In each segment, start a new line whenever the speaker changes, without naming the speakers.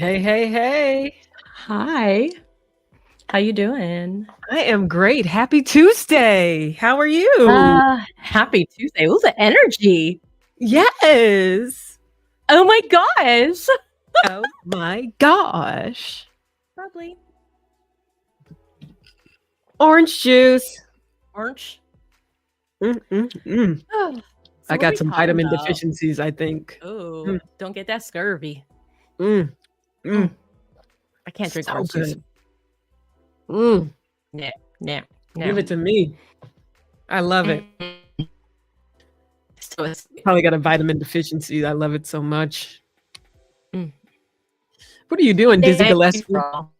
Hey, hey, hey.
Hi. How you doing?
I am great. Happy Tuesday. How are you?
Happy Tuesday. Ooh, the energy.
Yes.
Oh my gosh.
Oh my gosh.
Probably
Orange juice.
orange.
Mm, mm, mm.
Oh, so
I
what are
got
we
some
talking
vitamin
about?
deficiencies, I think.
Oh,
Mm,
don't get that scurvy.
mm,
Mm,
mm.
I can't drink
So
orange juice.
good. Mm,
No, no,
give
no.
it to me. I love it.
Mm. So it's
Probably got a vitamin deficiency. I love it so much.
mm.
What are you doing, Dizzy
Thank you
Gillespie?
for all.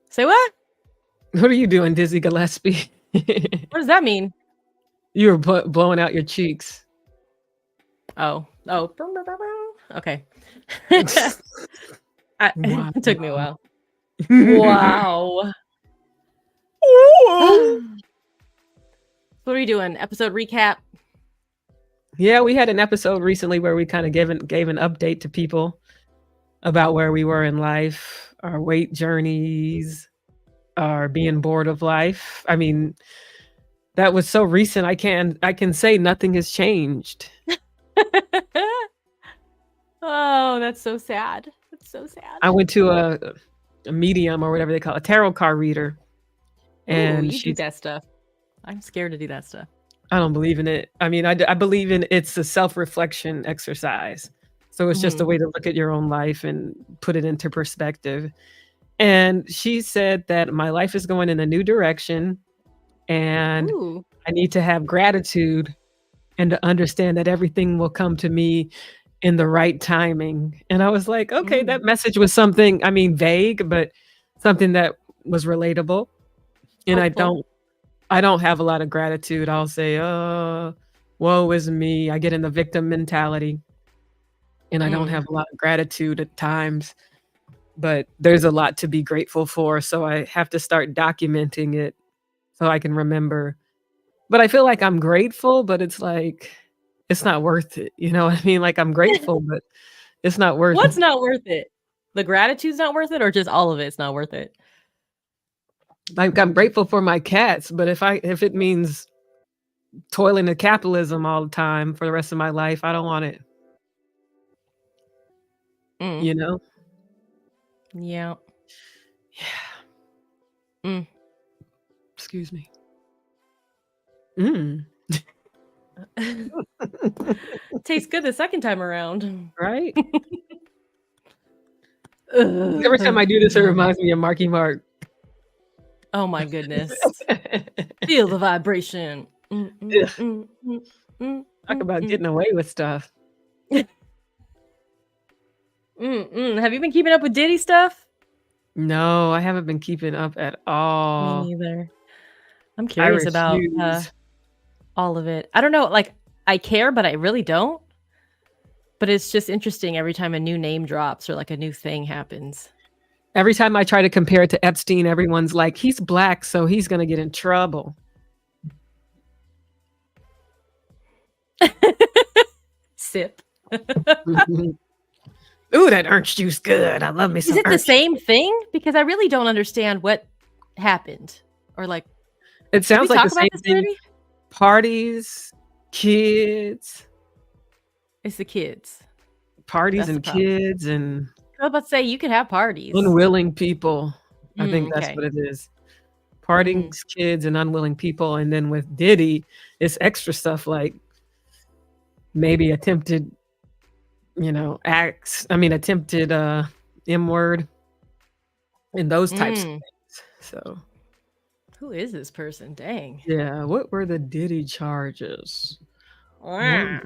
Say what?
What are you doing, Dizzy Gillespie?
What does that mean?
You were blowing out your cheeks.
Oh. Okay.
Wow.
It took me a while. Wow. What are we doing? Episode recap?
Yeah, we had an episode recently where we kind of gave an update to people about where we were in life, our weight journeys, our being bored of life. I mean, that was so recent. I can say nothing has changed.
Oh, that's so sad. That's so sad.
I went to a medium or whatever they call it, a tarot card reader,
Ooh,
and
you do that stuff. I'm scared to do that stuff.
I don't believe in it. I mean, I believe in it's a self-reflection exercise. So it's just a way to look at your own life and put it into perspective. And she said that my life is going in a new direction and
Ooh.
I need to have gratitude and to understand that everything will come to me in the right timing. And I was like, okay, that message was something, I mean, vague, but something that was relatable. And
Helpful.
I don't have a lot of gratitude. I'll say, woe is me. I get in the victim mentality and I don't have a lot of gratitude at times, but there's a lot to be grateful for. So I have to start documenting it so I can remember. But I feel like I'm grateful, but it's like, it's not worth it. You know what I mean? Like I'm grateful, but it's not worth
What's
it.
not worth it? The gratitude's not worth it, or just all of it's not worth it?
Like I'm grateful for my cats, but if it means toiling in capitalism all the time for the rest of my life, I don't want it.
Mm.
You know?
Yeah.
Yeah.
Mm.
Excuse me. Mm.
Tastes good the second time around.
Right? Every time I do this, it reminds me of Marky Mark.
Oh my goodness. Feel the vibration.
Talk about getting away with stuff.
Have you been keeping up with Diddy stuff?
No, I haven't been keeping up at all.
Me neither. I'm
I
curious about
refuse.
all of it. I don't know, like I care, but I really don't. But it's just interesting every time a new name drops or like a new thing happens.
Every time I try to compare it to Epstein, everyone's like, he's black, so he's going to get in trouble.
Sip.
Ooh, that orange juice good. I love me some
Is it the
orange.
same thing? Because I really don't understand what happened. Or like,
It sounds
we
like the
talk about
same
this
thing.
already?
Parties, kids,
It's the kids.
parties
That's the
and
problem.
kids and
I was about to say you can have parties.
unwilling people. I think that's
Okay.
what it is. Parties, kids, and unwilling people. And then with Diddy, it's extra stuff like maybe attempted, acts. I mean, attempted M word and those types of things. So
Who is this person? Dang.
yeah, what were the Diddy charges?
Wow.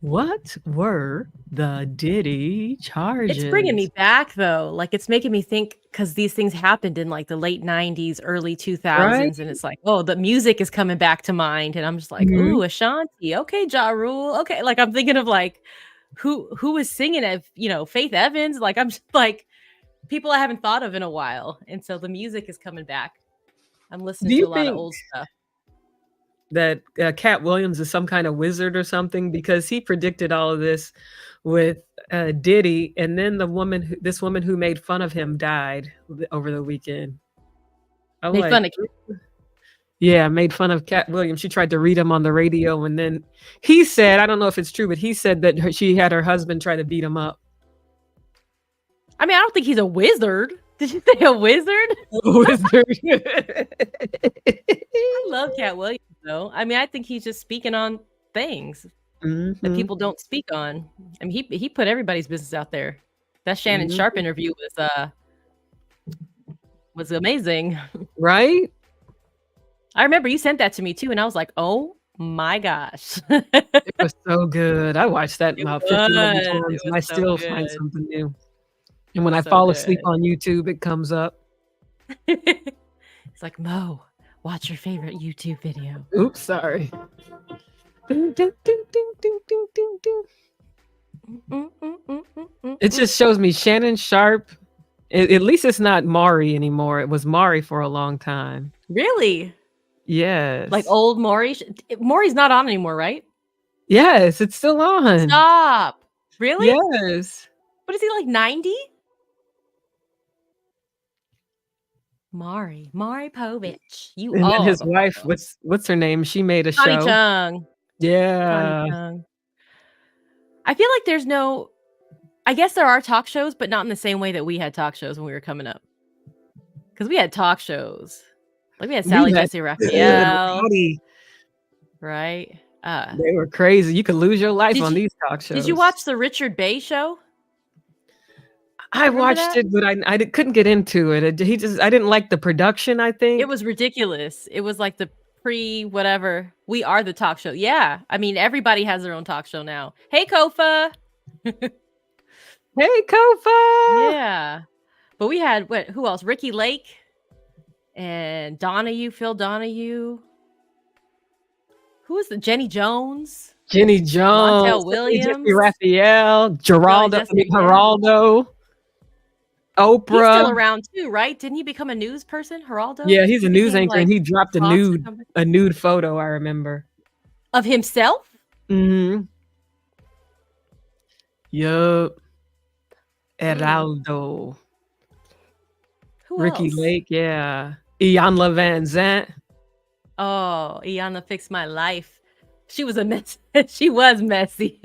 What were the Diddy charges?
It's bringing me back though. Like it's making me think because these things happened in like the late 90s, early 2000s.
Right?
And it's like, oh, the music is coming back to mind. And I'm just like,
Mhm.
ooh, Ashanti. Okay, Ja Rule. Okay. Like I'm thinking of like who was singing it, Faith Evans. Like I'm just like people I haven't thought of in a while. And so the music is coming back. I'm listening
Do
to
you
a lot of
think
old stuff.
that Cat Williams is some kind of wizard or something? Because he predicted all of this with Diddy, and then this woman who made fun of him died over the weekend. I'm
Made
like,
fun of
yeah, made fun of Cat Williams. She tried to read him on the radio, and then he said, I don't know if it's true, but he said that she had her husband try to beat him up.
I mean, I don't think he's a wizard. Did you say a wizard?
Wizard.
I love Cat Williams, though. I mean, I think he's just speaking on things that people don't speak on. I mean, he put everybody's business out there. That Shannon Sharp interview was amazing.
Right?
I remember you sent that to me too, and I was like, "Oh my gosh!"
It was so good. I watched that about 50 million times, and I
so
still
good.
find something new.
It
And when I
was so
fall asleep
good.
on YouTube, it comes up.
It's like, Mo, watch your favorite YouTube video.
Oops, sorry. Ding, ding, ding, ding, ding, ding, ding, ding. It just shows me Shannon Sharp. At least it's not Maury anymore. It was Maury for a long time.
Really?
Yes.
Like old Maury? Maury's not on anymore, right?
Yes, it's still on.
Stop. Really?
Yes.
What is he, like 90? Maury Povich. You
And then
are
his
the
wife,
photo.
what's her name? She made a
Connie
show.
Chung.
Yeah.
Connie Chung. I feel like there's no, I guess there are talk shows, but not in the same way that we had talk shows when we were coming up. Because we had talk shows. Like we had Sally Jesse Raphael. Right?
They were crazy. You could lose your life on these talk shows.
Did you watch the Richard Bey show?
I watched it, but I couldn't get into it. I didn't like the production, I think.
It was ridiculous. It was like the whatever. We are the talk show. Yeah. I mean, everybody has their own talk show now. Hey, Kofa.
Hey, Kofa.
Yeah. But we had, who else? Ricky Lake and Phil Donahue. Who is the Jenny Jones?
Jenny Jones.
Montel Williams.
Jesse Raphael. Geraldo. Oprah.
He's still around too, right? Didn't he become a news person, Geraldo?
Yeah, he's a news anchor, and he dropped a nude photo, I remember.
Of himself?
Mm-hmm. Yup. Geraldo.
Who
Ricky
else?
Lake, yeah. Iyanla Van Zant.
Oh, Iyanla fixed my life. She was a mess. She was messy.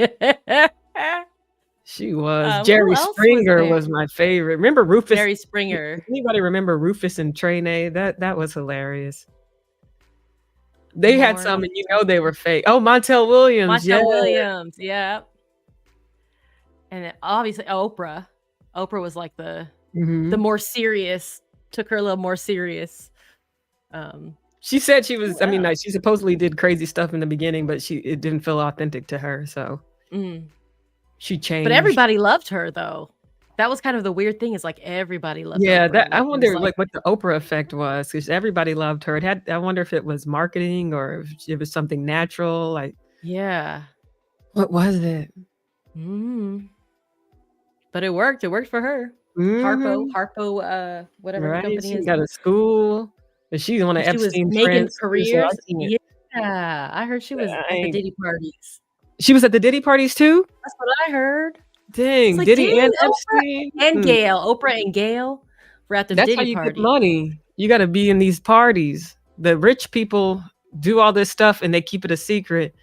She was. Jerry Springer was my favorite. Remember Rufus?
Jerry Springer.
Anybody remember Rufus and Trene? That was hilarious. They had some, and you know they were fake. Oh, Montel Williams.
Williams, yeah. And then obviously Oprah. Oprah was like the more serious. Took her a little more serious.
She said she was. I mean, like, she supposedly did crazy stuff in the beginning, but it didn't feel authentic to her. So. She changed.
But everybody loved her, though. That was kind of the weird thing, is like everybody loved her.
Yeah, I wonder like what the Oprah effect was, because everybody loved her. I wonder if it was marketing or if it was something natural. Like,
yeah.
What was it?
But it worked. It worked for her. Harpo, whatever the company is.
She got a school. But she's one of Epstein's friends.
Careers. Yeah, I heard she was at the Diddy parties.
She was at the Diddy parties too?
That's what I heard.
Dang,
like,
Diddy and Epstein
and Gail, Oprah and Gail were at the Diddy party. That's how you
get money. You got to be in these parties. The rich people do all this stuff and they keep it a secret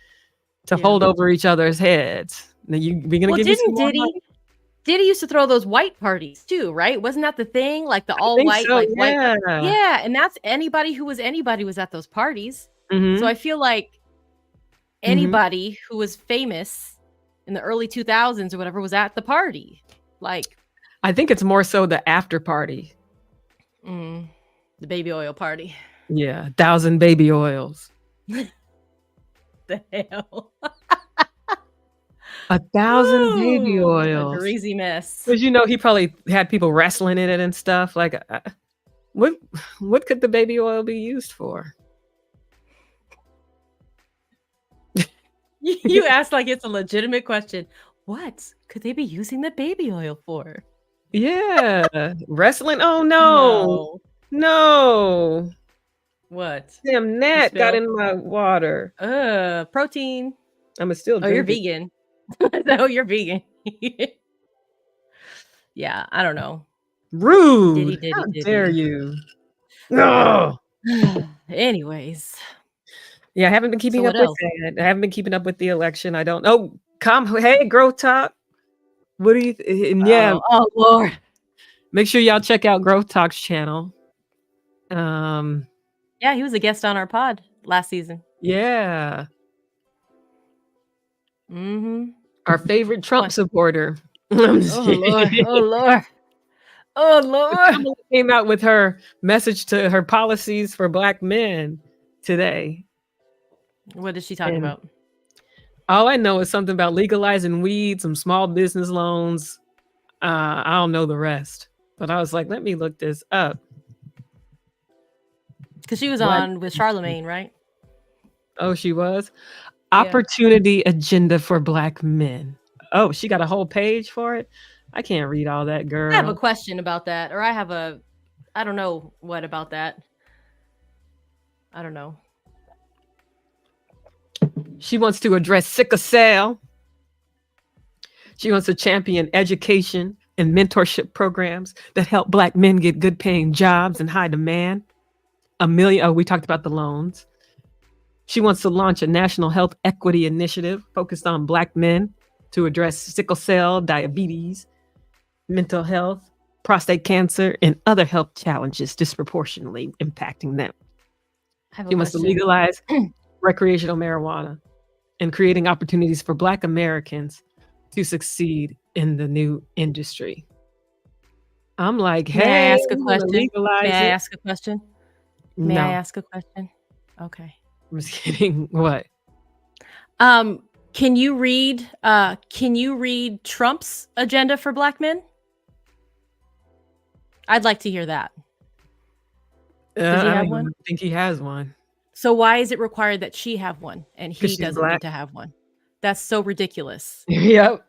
to hold over each other's heads. Now we gonna give you some more money?
Diddy used to throw those white parties too, right? Wasn't that the thing? Like the all white, white. Yeah, and that's anybody who was anybody was at those parties. So I feel like anybody who was famous in the early 2000s or whatever was at the party. Like,
I think it's more so the after party.
The baby oil party.
Yeah, 1,000 baby oils.
The hell?
1,000 baby oils.
A greasy mess.
Because he probably had people wrestling in it and stuff. Like, what could the baby oil be used for?
You asked like it's a legitimate question. What could they be using the baby oil for?
Yeah. Wrestling? Oh, no.
What?
Damn, gnat got in my water.
Protein.
I'm still drinking.
Oh, you're vegan. So you're vegan. Yeah, I don't know. Diddy,
Rude.
diddy,
How dare
diddy.
you? No.
Anyways,
Yeah, I haven't been
so
keeping
what
up with
else?
that. I haven't been keeping up with the election. I don't. Oh, come. Hey, Growth Talk. What do you? And yeah,
Oh Lord.
make sure y'all check out Growth Talk's channel.
Yeah, he was a guest on our pod last season.
Yeah,
Mm-hmm.
our favorite Trump
What?
supporter. I'm just
Oh Lord.
kidding.
Oh Lord. Oh Lord.
Kamala came out with her message to her policies for Black men today,
What did she talk
and
about?
all I know is something about legalizing weed, some small business loans. I don't know the rest, but I was like, let me look this up.
Because she was
Black.
on with Charlemagne, right?
Oh, she was.
Yeah.
Opportunity agenda for Black men. Oh, she got a whole page for it. I can't read all that,
I have a
girl.
question about that, or I don't know what about that. I don't know.
She wants to address sickle cell. She wants to champion education and mentorship programs that help Black men get good paying jobs in high demand. Oh, we talked about the loans. She wants to launch a national health equity initiative focused on Black men to address sickle cell, diabetes, mental health, prostate cancer, and other health challenges disproportionately impacting them.
I have a
She wants to
question.
legalize recreational marijuana and creating opportunities for Black Americans to succeed in the new industry. I'm like,
May I
hey,
ask a
we want to
question? May
legalize
I
it.
ask a question? May I
No,
ask a question? Okay.
I'm just kidding. What?
Can you read Trump's agenda for Black men? I'd like to hear that. Does he
I
have
don't
one?
even think he has one
So why is it required that she have one and
because
he
she's
doesn't
Black.
get to have one? That's so ridiculous.
Yep.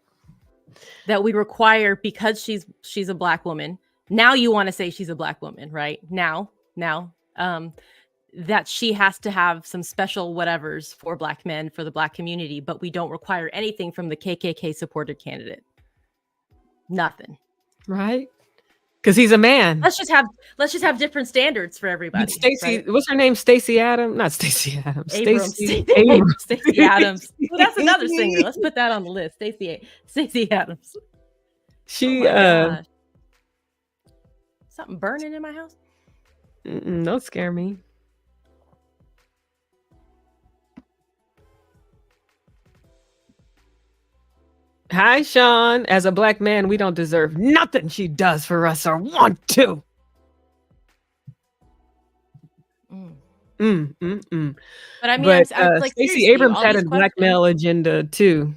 That we require because she's a Black woman. Now you want to say she's a Black woman, right? Now, that she has to have some special whatevers for Black men, for the Black community, but we don't require anything from the KKK supported candidate. Nothing.
Right? Because he's a man.
Let's just have different standards for everybody.
Stacey,
Right?
what's her name? Stacey Adams? Not Stacey Adams.
Abrams.
Stacey Abrams.
Stacey Adams. Well, that's another singer. Let's put that on the list. Stacey Adams.
She
gosh. Something burning in my house?
Don't scare me. Hi, Sean. As a Black man, we don't deserve nothing she does for us or want to.
But I mean, I'm like,
Stacey
seriously,
Abrams
all
had
these
a Black male
questions.
agenda too.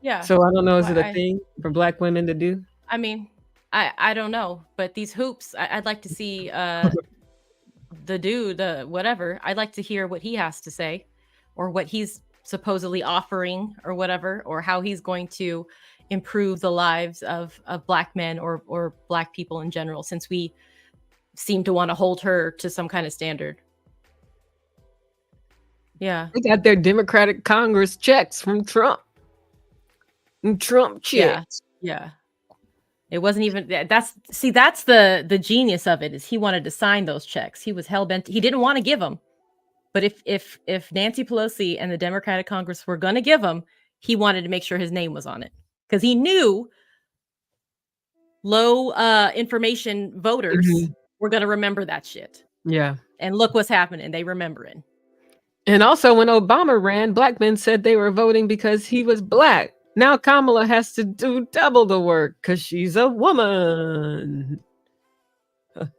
Yeah.
So I don't know, is it a
Why?
thing for Black women to do?
I mean, I don't know, but these hoops, I'd like to see the dude, whatever. I'd like to hear what he has to say, or what he's supposedly offering, or whatever, or how he's going to improve the lives of Black men or Black people in general, since we seem to want to hold her to some kind of standard. Yeah.
They got their Democratic Congress checks from Trump. And Trump checks.
Yeah. It wasn't even that's the genius of it, is he wanted to sign those checks. He was hell-bent. He didn't want to give them. But if Nancy Pelosi and the Democratic Congress were going to give them, he wanted to make sure his name was on it, because he knew low information voters were going to remember that shit.
Yeah.
And look what's happening. They remember it.
And also, when Obama ran, Black men said they were voting because he was Black. Now Kamala has to do double the work because she's a woman.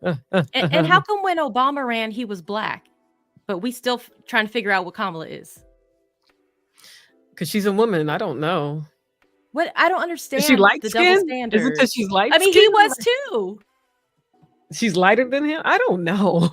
And how come when Obama ran, he was Black, but we still trying to figure out what Kamala is?
Because she's a woman. I don't know.
What? I don't understand.
Is she light
the double
skinned?
standard.
Is it because she's light?
I mean, he was too.
She's lighter than him? I don't know,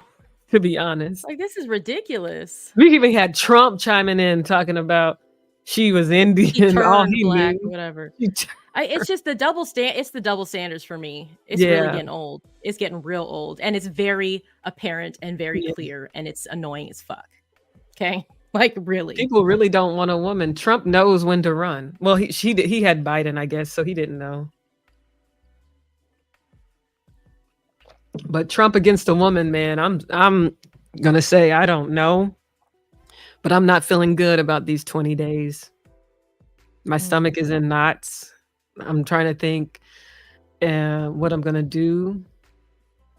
to be honest.
Like, this is ridiculous.
We even had Trump chiming in talking about she was Indian.
He turned
all he
Black
knew.
or whatever. It's just the double it's the double standards for me. It's
Yeah.
really getting old. It's getting real old, and it's very apparent and very clear, and it's annoying as fuck. Okay. Like, really.
People really don't want a woman. Trump knows when to run. Well, he had Biden, I guess, so he didn't know. But Trump against a woman, man, I'm gonna say I don't know, but I'm not feeling good about these 20 days. My stomach is in knots. I'm trying to think what I'm gonna do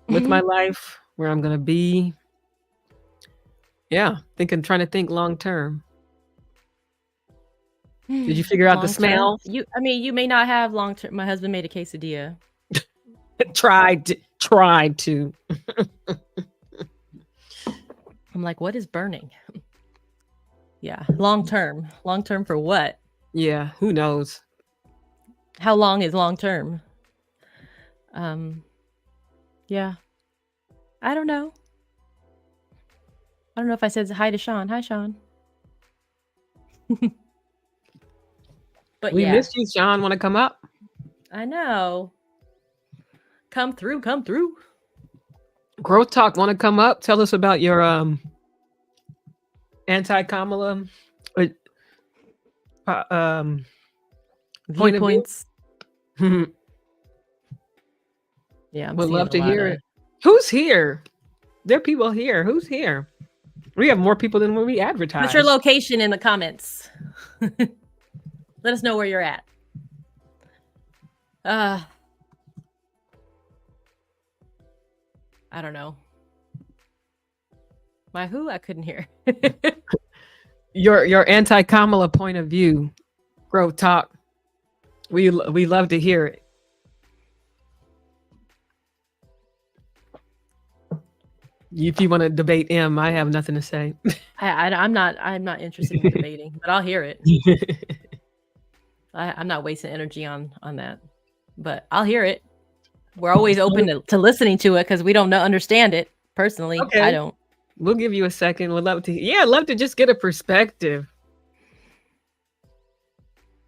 with my life, where I'm gonna be. Yeah, trying to think long term. Did you figure out the
Long term?
smell?
I mean, you may not have long term. My husband made a quesadilla.
Tried to.
I'm like, what is burning? Yeah, long term. Long term for what?
Yeah, who knows?
How long is long term? Yeah. I don't know. I don't know if I said hi to Sean. Hi, Sean. But
We
yeah,
missed you, Sean. Want to come up?
I know. Come through, come through.
Growth Talk, want to come up? Tell us about your anti-Kamala
Viewpoints. Yeah, I'm
would
seeing
love to
a lot
hear
of
it. Who's here? There are people here. Who's here? We have more people than when we advertise.
Put your location in the comments. Let us know where you're at. I don't know. My who? I couldn't hear.
Your anti-Kamala point of view. Growth Talk. We love to hear it. If you want to debate M, I have nothing to say.
I'm not interested in debating, but I'll hear it. I'm not wasting energy on that, but I'll hear it. We're always open to listening to it because we don't understand it personally. Okay. I don't.
We'll give you a second. We'd love to. Yeah, I'd love to just get a perspective.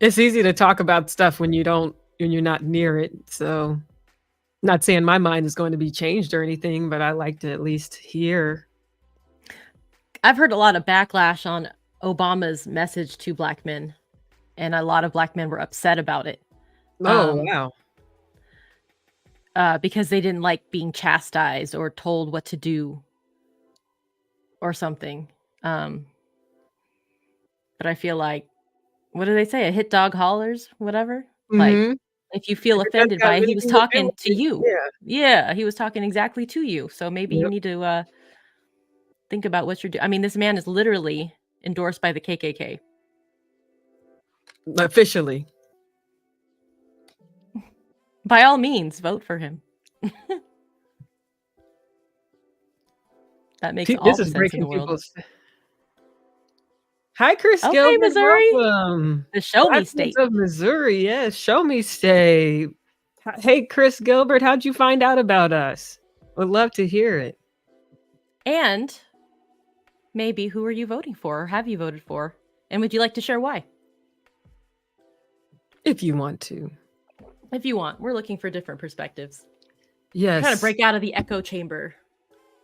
It's easy to talk about stuff when you're not near it. So, not saying my mind is going to be changed or anything, but I like to at least hear.
I've heard a lot of backlash on Obama's message to Black men, and a lot of Black men were upset about it.
Oh, wow.
Because they didn't like being chastised or told what to do or something. But I feel like, what do they say? A hit dog hollers, whatever. Like, if you feel offended by it, he was talking to you. Yeah, he was talking exactly to you. So maybe you need to think about what you're doing. I mean, this man is literally endorsed by the KKK.
Officially.
By all means, vote for him. That makes all the sense in the world.
Hi, Chris Gilbert.
Missouri.
Welcome.
The Show Me State
of Missouri. Yes, Show Me State. Hey, Chris Gilbert, how'd you find out about us? Would love to hear it.
And maybe who are you voting for, or have you voted for? And would you like to share why?
If you want to.
If you want. We're looking for different perspectives.
Yes.
Trying to break out of the echo chamber.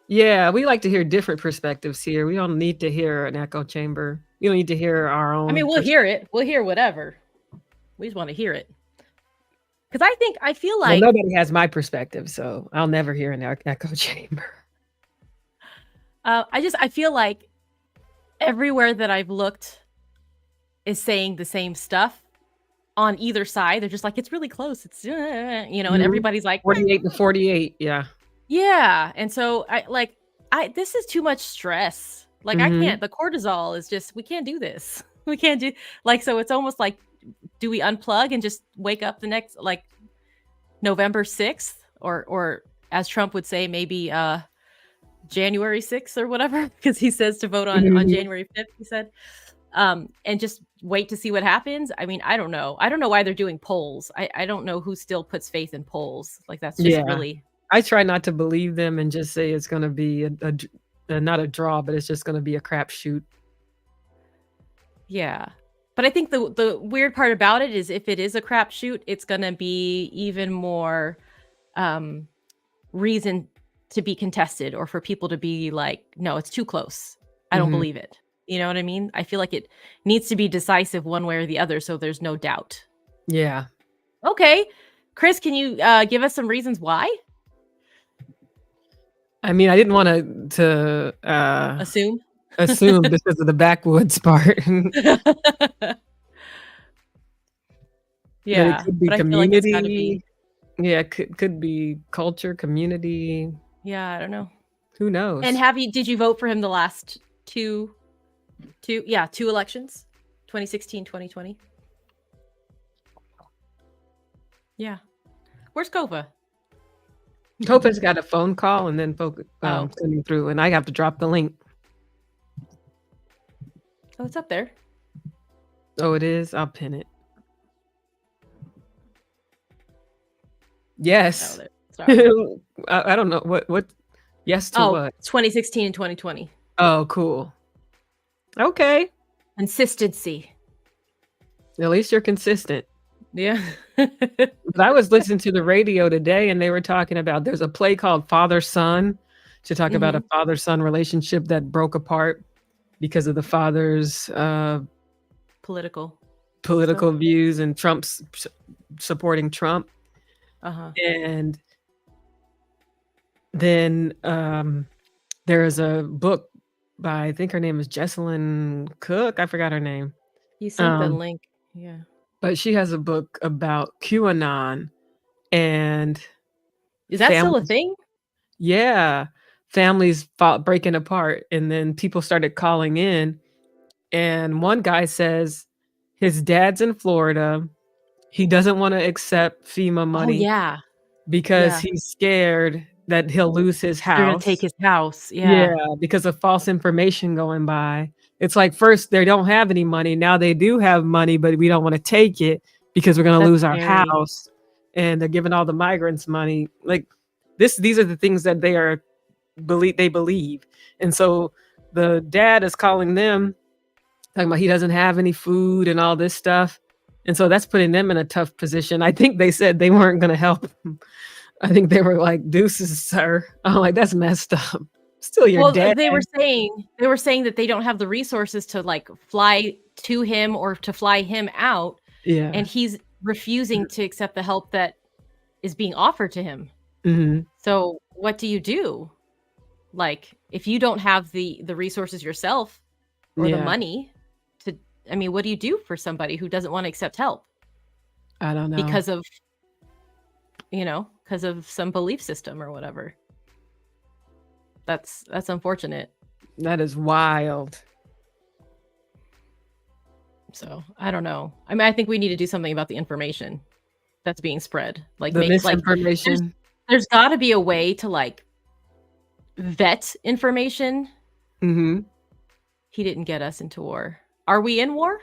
Yeah, we like to hear different perspectives here. We don't need to hear an echo chamber. We don't need to hear our own.
I mean, we'll hear it. We'll hear whatever. We just want to hear it. Because I feel like...
Well, nobody has my perspective, so I'll never hear an echo chamber.
I feel like everywhere that I've looked is saying the same stuff on either side. They're just like, it's really close. It's, and everybody's like
48 to 48. Yeah.
Yeah. And so this is too much stress. Like I can't, the cortisol is just, we can't do this. We can't do so it's almost like, do we unplug and just wake up the next, November 6th or as Trump would say, maybe, January 6th or whatever, because he says to vote on January 5th, he said, and just wait to see what happens. I mean, I don't know. I don't know why they're doing polls. I don't know who still puts faith in polls. Like that's just really.
I try not to believe them and just say it's going to be not a draw, but it's just going to be a crapshoot.
Yeah. But I think the weird part about it is if it is a crapshoot, it's going to be even more reason to be contested or for people to be like, no, it's too close. I don't believe it. You know what I mean? I feel like it needs to be decisive one way or the other, so there's no doubt.
Yeah.
Okay. Chris, can you give us some reasons why?
I mean, I didn't want to
Assume.
assume because of the backwoods part. But it
Yeah,
could be
but I feel like it's got to be.
community. Yeah, could be culture, community.
Yeah, I don't know.
Who
And
knows?
did you vote for him the last two elections? 2016, 2020? Yeah. Where's Kova?
Hope got a phone call and then
Oh.
coming through, and I have to drop the link.
Oh, it's up there.
Oh, it is? I'll pin it. Yes.
Oh, sorry.
I don't know what yes to what?
2016 and 2020.
Oh, cool. Okay.
Consistency.
At least you're consistent.
Yeah.
But I was listening to the radio today and they were talking about there's a play called Father Son to talk about a father-son relationship that broke apart because of the father's
Political
views and Trump's supporting Trump. And then there is a book by, I think her name is Jessalyn Cook. I forgot her name.
You sent the link. Yeah.
But she has a book about QAnon and
is that still a thing?
Yeah. Families breaking apart. And then people started calling in. And one guy says his dad's in Florida. He doesn't want to accept FEMA money.
Oh, yeah.
Because he's scared that he'll lose his house.
They're going to take his house.
Yeah, because of false information going by. It's like first they don't have any money. Now they do have money, but we don't want to take it because we're going to lose our house. And they're giving all the migrants money. Like these are the things that they believe. And so the dad is calling them, talking about he doesn't have any food and all this stuff. And so that's putting them in a tough position. I think they said they weren't going to help him. I think they were like, deuces, sir. I'm like, that's messed up. Still your dad.
They were saying that they don't have the resources to like fly to him or to fly him out.
Yeah.
And he's refusing to accept the help that is being offered to him. So what do you do? Like, if you don't have the resources yourself or the money to, I mean, what do you do for somebody who doesn't want to accept help?
I don't know.
Because of some belief system or whatever. That's unfortunate.
That is wild.
So I don't know. I mean, I think we need to do something about the information that's being spread. Like
the misinformation.
There's got to be a way to like vet information. He didn't get us into war. Are we in war?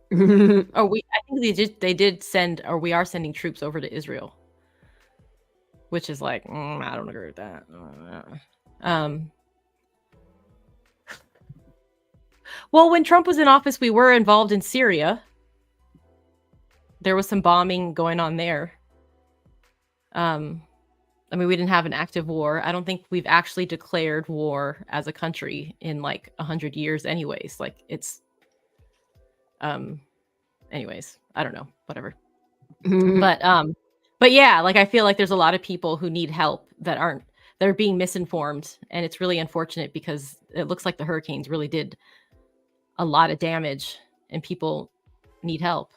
I think they did send, or we are sending troops over to Israel, which is like, I don't agree with that. Well, when Trump was in office, we were involved in Syria. There was some bombing going on there. I mean, we didn't have an active war. I don't think we've actually declared war as a country in like 100 years anyways. Like it's, anyways, I don't know, whatever. But yeah, like I feel like there's a lot of people who need help that are being misinformed. And it's really unfortunate because it looks like the hurricanes really did a lot of damage and people need help.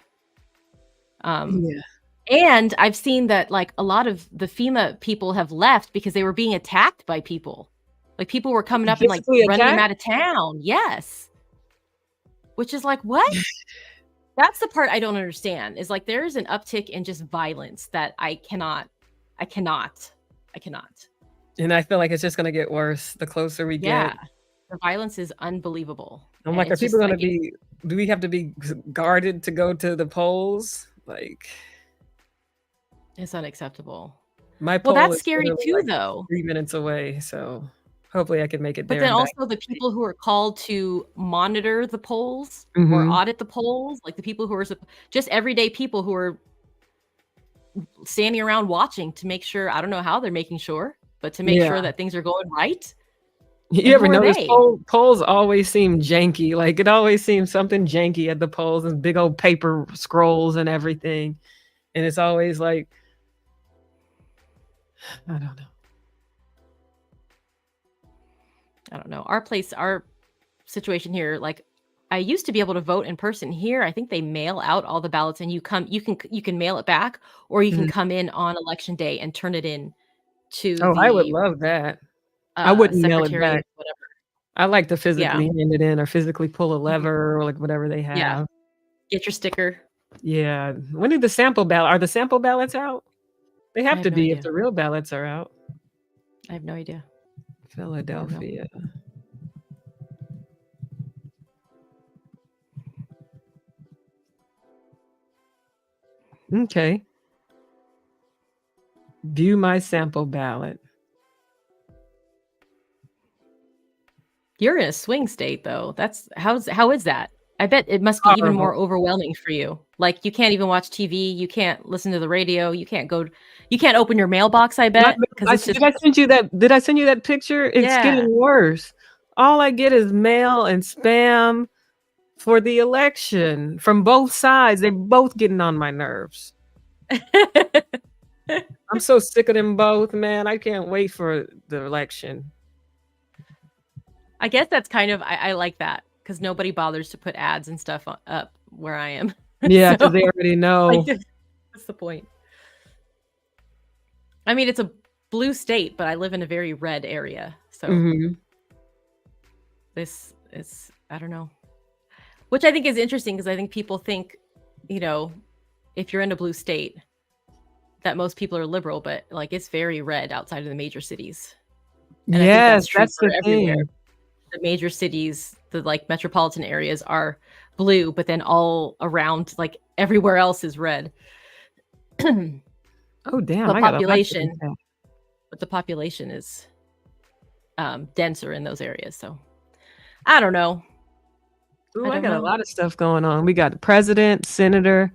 And I've seen that like a lot of the FEMA people have left because they were being attacked by people. Like people were coming up and like running them out of town. Yes. Which is like, what? That's the part I don't understand is like there's an uptick in just violence that I cannot.
And I feel like it's just going to get worse the closer we get.
Yeah. The violence is unbelievable.
I'm like, are people going to be, do we have to be guarded to go to the polls? Like,
it's unacceptable.
My poll
that's scary too,
like
though.
3 minutes away, so hopefully I can make it there.
But then also the people who are called to monitor the polls or audit the polls, like the people who are just everyday people who are standing around watching to make sure, I don't know how they're making sure, but to make sure that things are going right.
You
And
ever
who are
notice
they?
polls always seem janky? Like it always seems something janky at the polls and big old paper scrolls and everything. And it's always like, I don't know.
I don't know. Our situation here, like I used to be able to vote in person. Here, I think they mail out all the ballots and you can mail it back, or you can
Mm.
come in on election day and turn it in to
Oh, I would
the
love that. I wouldn't mail it
secretary of
back.
whatever.
I like to
Yeah.
physically hand it in or physically pull a
Mhm.
lever or like whatever they
Yeah.
have.
Get your sticker.
Yeah. When did the sample ballot? Are the sample ballots out? They
I
have
have
to
no
be if
idea.
the real ballots are out.
I have no idea. I don't know.
Philadelphia. Okay. View my sample ballot.
You're in a swing state though. How is that? I bet it must be even more
Horrible.
overwhelming for you. Like you can't even watch TV, you can't listen to the radio, you can't open your mailbox, I
Not
bet, because it's just
did I send you that picture? It's
yeah.
getting worse. All I get is mail and spam for the election from both sides. They're both getting on my nerves. I'm so sick of them both, man. I can't wait for the election.
I guess that's kind of I like that because nobody bothers to put ads and stuff up where I am.
Yeah,
So
because they already
like
know.
what's the point? I mean, it's a blue state, but I live in a very red area. So
Mhm.
this is I don't know. Which I think is interesting because I think people think, you know, if you're in a blue state, that most people are liberal, but like it's very red outside of the major cities. And I think that's
Yes,
true
that's
for
the
everywhere.
thing.
The major cities, the like metropolitan areas are blue, but then all around, like everywhere else is red.
Oh, damn,
but
I got a lot to
population,
look at.
but the population is denser in those areas. So I don't know.
Ooh,
I
I
don't
got a
know.
lot of stuff going on. We got the president, senator,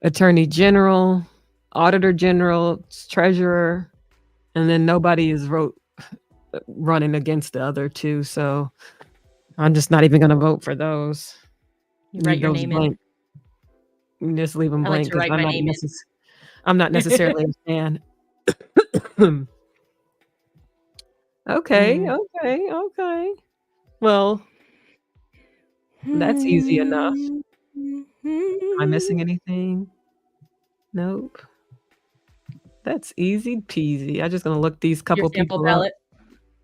attorney general, auditor general, treasurer, and then nobody is running against the other two. So I'm just not even going to vote for those.
You write
Leave
your
those
name in.
blank. Just leave them
I like
blank
to
because
write my name
I'm not
in.
necessarily a fan. Okay,
Mm.
okay, okay. Well, that's easy enough. Am I missing anything? Nope. That's easy peasy. I'm just gonna look these
Your
couple
sample
people up.
ballot.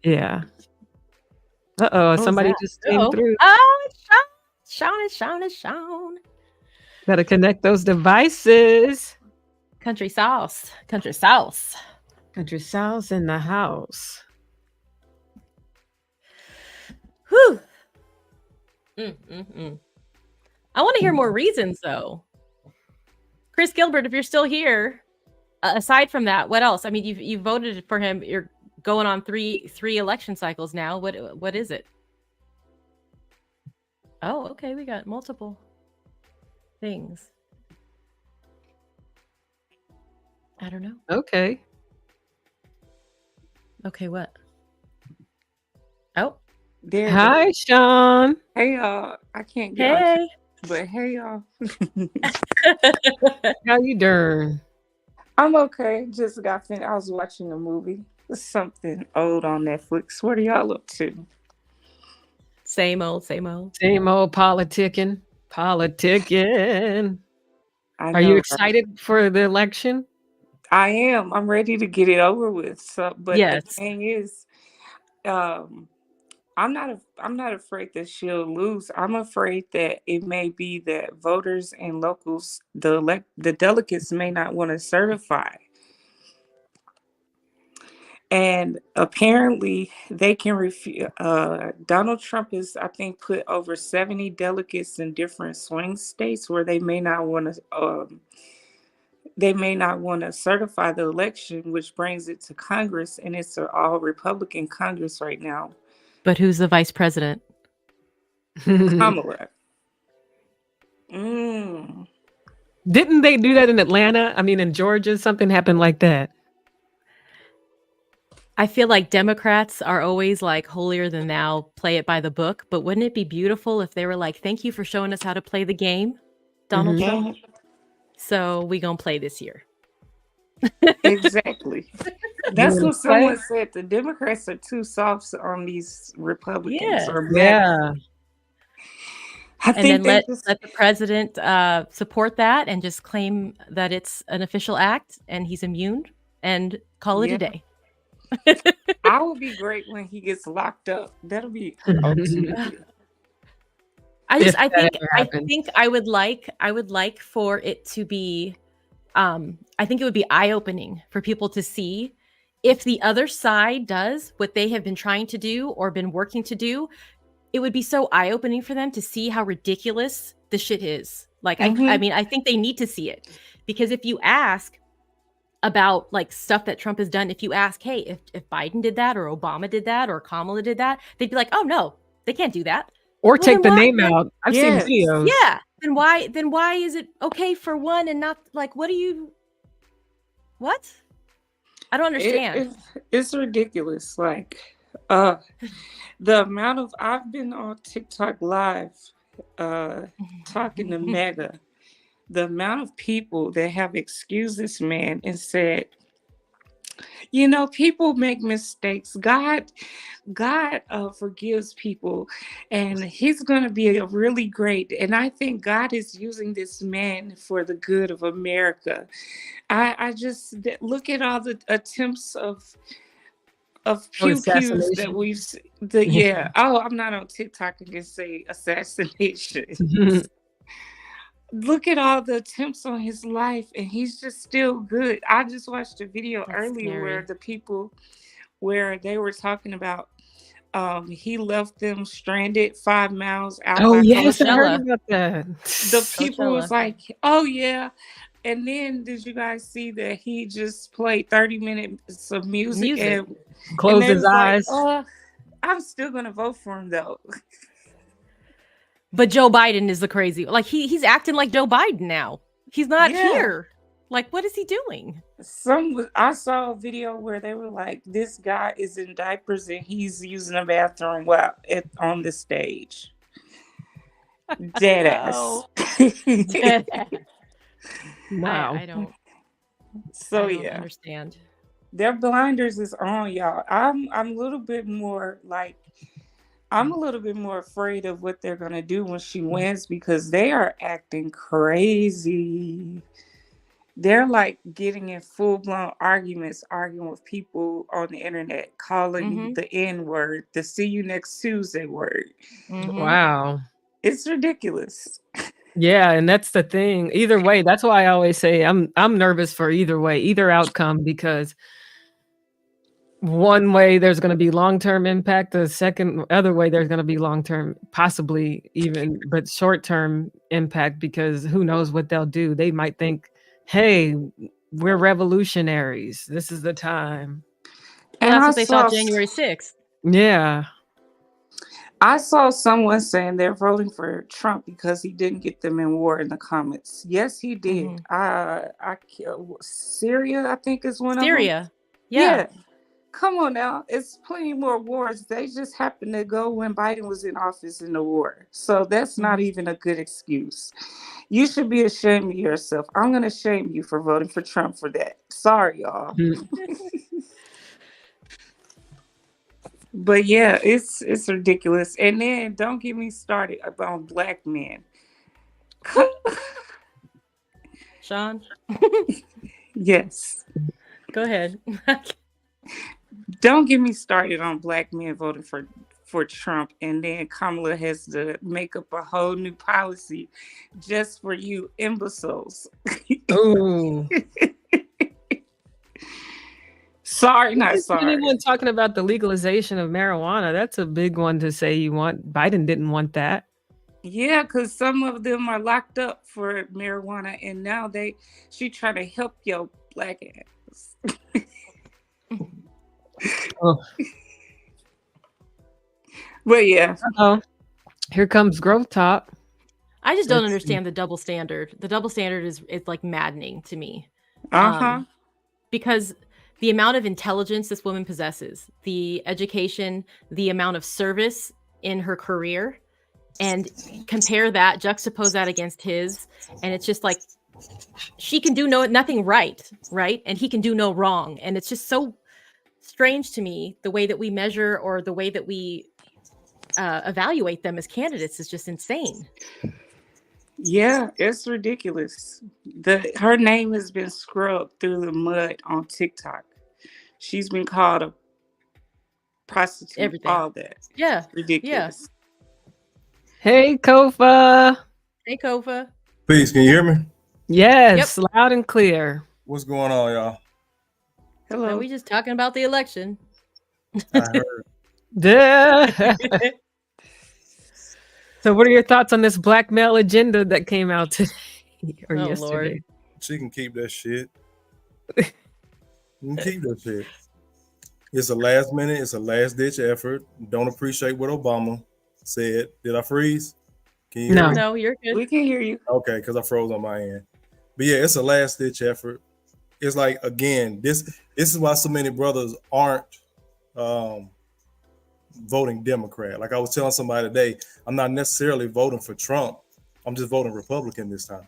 Yeah. Uh-oh,
What was
somebody
that?
just came
Oh,
through.
oh, it's Sean, it's Sean, it's Sean.
Gotta connect those devices.
Country sauce, country sauce.
Country Sal's in the house.
Whew. I want to hear more reasons, though. Chris Gilbert, if you're still here, aside from that, what else? I mean, you've voted for him. You're going on three election cycles now. What is it? Oh, okay, we got multiple things. I don't know.
Okay.
Okay, what? Oh,
There it
Hi, Sean.
Hey y'all, I can't get on,
hey.
but hey y'all.
How you doing?
I'm okay. Just got finished. I was watching a movie. Something old on Netflix. What are y'all up to?
Same old, same old.
Same old politicking. Politicking.
I
Are you
know, right?
excited for the election?
I am. I'm ready to get it over with. So, but the
Yes.
thing is, um, I'm not afraid that she'll lose. I'm afraid that it may be that voters and locals, the delegates may not want to certify. And apparently they can refuse. Donald Trump is, I think, put over 70 delegates in different swing states where they may not want to certify the election, which brings it to Congress, and it's an all Republican Congress right now.
But who's the vice president?
Kamala. Mm.
Didn't they do that in Atlanta? I mean, in Georgia, something happened like that.
I feel like Democrats are always like holier than thou, play it by the book. But wouldn't it be beautiful if they were like, "Thank you for showing us how to play the game, Donald
Mhm.
Trump.
Mhm.
So we gonna play this year."
Exactly.
You
That's
wanna
what
play?
someone said. The Democrats are too soft on these Republicans
Yes.
or MAGA.
Yeah.
I
And then
think they
let
just,
let the president support that and just claim that it's an official act and he's immune and call it a
yeah.
day.
I will be great when he gets locked up. That'll be ultimately.
If
I
that
think
ever
I
happens.
think I would like for it to be I think it would be eye-opening for people to see if the other side does what they have been trying to do or been working to do. It would be so eye-opening for them to see how ridiculous the shit is. Like I
Hmm.
mean, I think they need to see it. Because if you ask about like stuff that Trump has done, if you ask, hey, if Biden did that or Obama did that or Kamala did that, they'd be like, oh no, they can't do that.
Or
Well,
take
then
the
why?
name out. I've seen
Yes.
videos.
Yeah. Then why is it okay for one and not like what do you what? I don't
It,
understand.
it it's ridiculous. Like uh the amount of I've been on TikTok live uh talking to Mega, the amount of people that have excused this man and said, people make mistakes. God forgives people, and he's going to be a really great. And I think God is using this man for the good of America. I just look at all the attempts of
Oh,
pew pews that
assassination.
we've the yeah. Oh, I'm not on TikTok and can say assassination. Look at all the attempts on his life, and he's just still good. I just watched a video
That's
earlier
scary.
where they were talking about he left them stranded 5 miles out
Oh,
by
yes, I heard
Coachella.
Coachella.
about that.
The people was
Coachella.
like, oh yeah. And then did you guys see that he just played 30 minutes of music,
Music.
and
Close
they
his
was like,
eyes.
oh, I'm still gonna vote for him though.
But Joe Biden is the crazy. Like he's acting like Joe Biden now. He's not
Yeah.
here. Like what is he doing?
I saw a video where they were like, this guy is in diapers and he's using a bathroom while on the stage. Dead ass.
No. Dead ass.
Wow.
So
I don't
yeah.
understand.
Their blinders is on, y'all. I'm a little bit more like I'm a little bit more afraid of what they're gonna do when she wins because they are acting crazy. They're like getting in full blown arguments, arguing with people on the internet, calling
Mm-hmm.
the N word, the see you next Tuesday word.
Mm-hmm.
Wow.
It's ridiculous.
Yeah, and that's the thing. Either way, that's why I always say I'm nervous for either way, either outcome, because one way there's going to be long-term impact, the second other way there's going to be long-term, possibly even, but short-term impact because who knows what they'll do. They might think, "Hey, we're revolutionaries. This is the time."
Well,
And
that's
I
what they thought
saw
January 6th.
Yeah.
I saw someone saying they're voting for Trump because he didn't get them in war in the comments. Yes, he did.
Mm-hmm.
Syria, I think, is one of them.
Syria. Yeah.
Yeah, come on now. It's plenty more wars. They just happened to go when Biden was in office in the war. So that's not
Mm-hmm.
even a good excuse. You should be ashamed of yourself. I'm going to shame you for voting for Trump for that. Sorry, y'all.
Mm.
But yeah, it's ridiculous. And then don't get me started about black men.
Sean,
Yes.
go ahead.
Don't get me started on black men voting for Trump, and then Kamala has to make up a whole new policy just for you imbeciles.
Ooh.
Sorry, not
Anyone
sorry.
talking about the legalization of marijuana, that's a big one to say you want. Biden didn't want that.
Yeah, because some of them are locked up for marijuana, and now she trying to help your black ass.
Oh,
But yeah,
oh, here comes Growth Top.
I just don't
Let's see.
understand the double standard. The double standard is like maddening to me.
uh huh.
Because the amount of intelligence this woman possesses, the education, the amount of service in her career, and compare that, juxtapose that against his, and it's just like she can do nothing right, and he can do no wrong, and it's just so strange to me the way that we measure or the way that we evaluate them as candidates is just insane.
Yeah, it's ridiculous. Her name has been scrubbed through the mud on TikTok. She's been called a prostitute,
Everything.
all that.
Yeah.
Ridiculous.
Hey, Kofa.
Hey, Kofa.
Peace, can you hear me?
Yes, loud and clear.
What's going on, y'all?
Hello.
No, we just talking about the election.
I heard.
Duh. So what are your thoughts on this blackmail agenda that came out today or
Oh,
yesterday?
Lord.
She can keep that shit. You can keep that shit. It's a last minute, it's a last ditch effort. Don't appreciate what Obama said. Did I freeze? Can you hear me?
No, you're good.
We can hear you.
Okay, because I froze on my end. But yeah, it's a last ditch effort. It's like, again, this is why so many brothers aren't voting Democrat. Like I was telling somebody today, I'm not necessarily voting for Trump. I'm just voting Republican this time.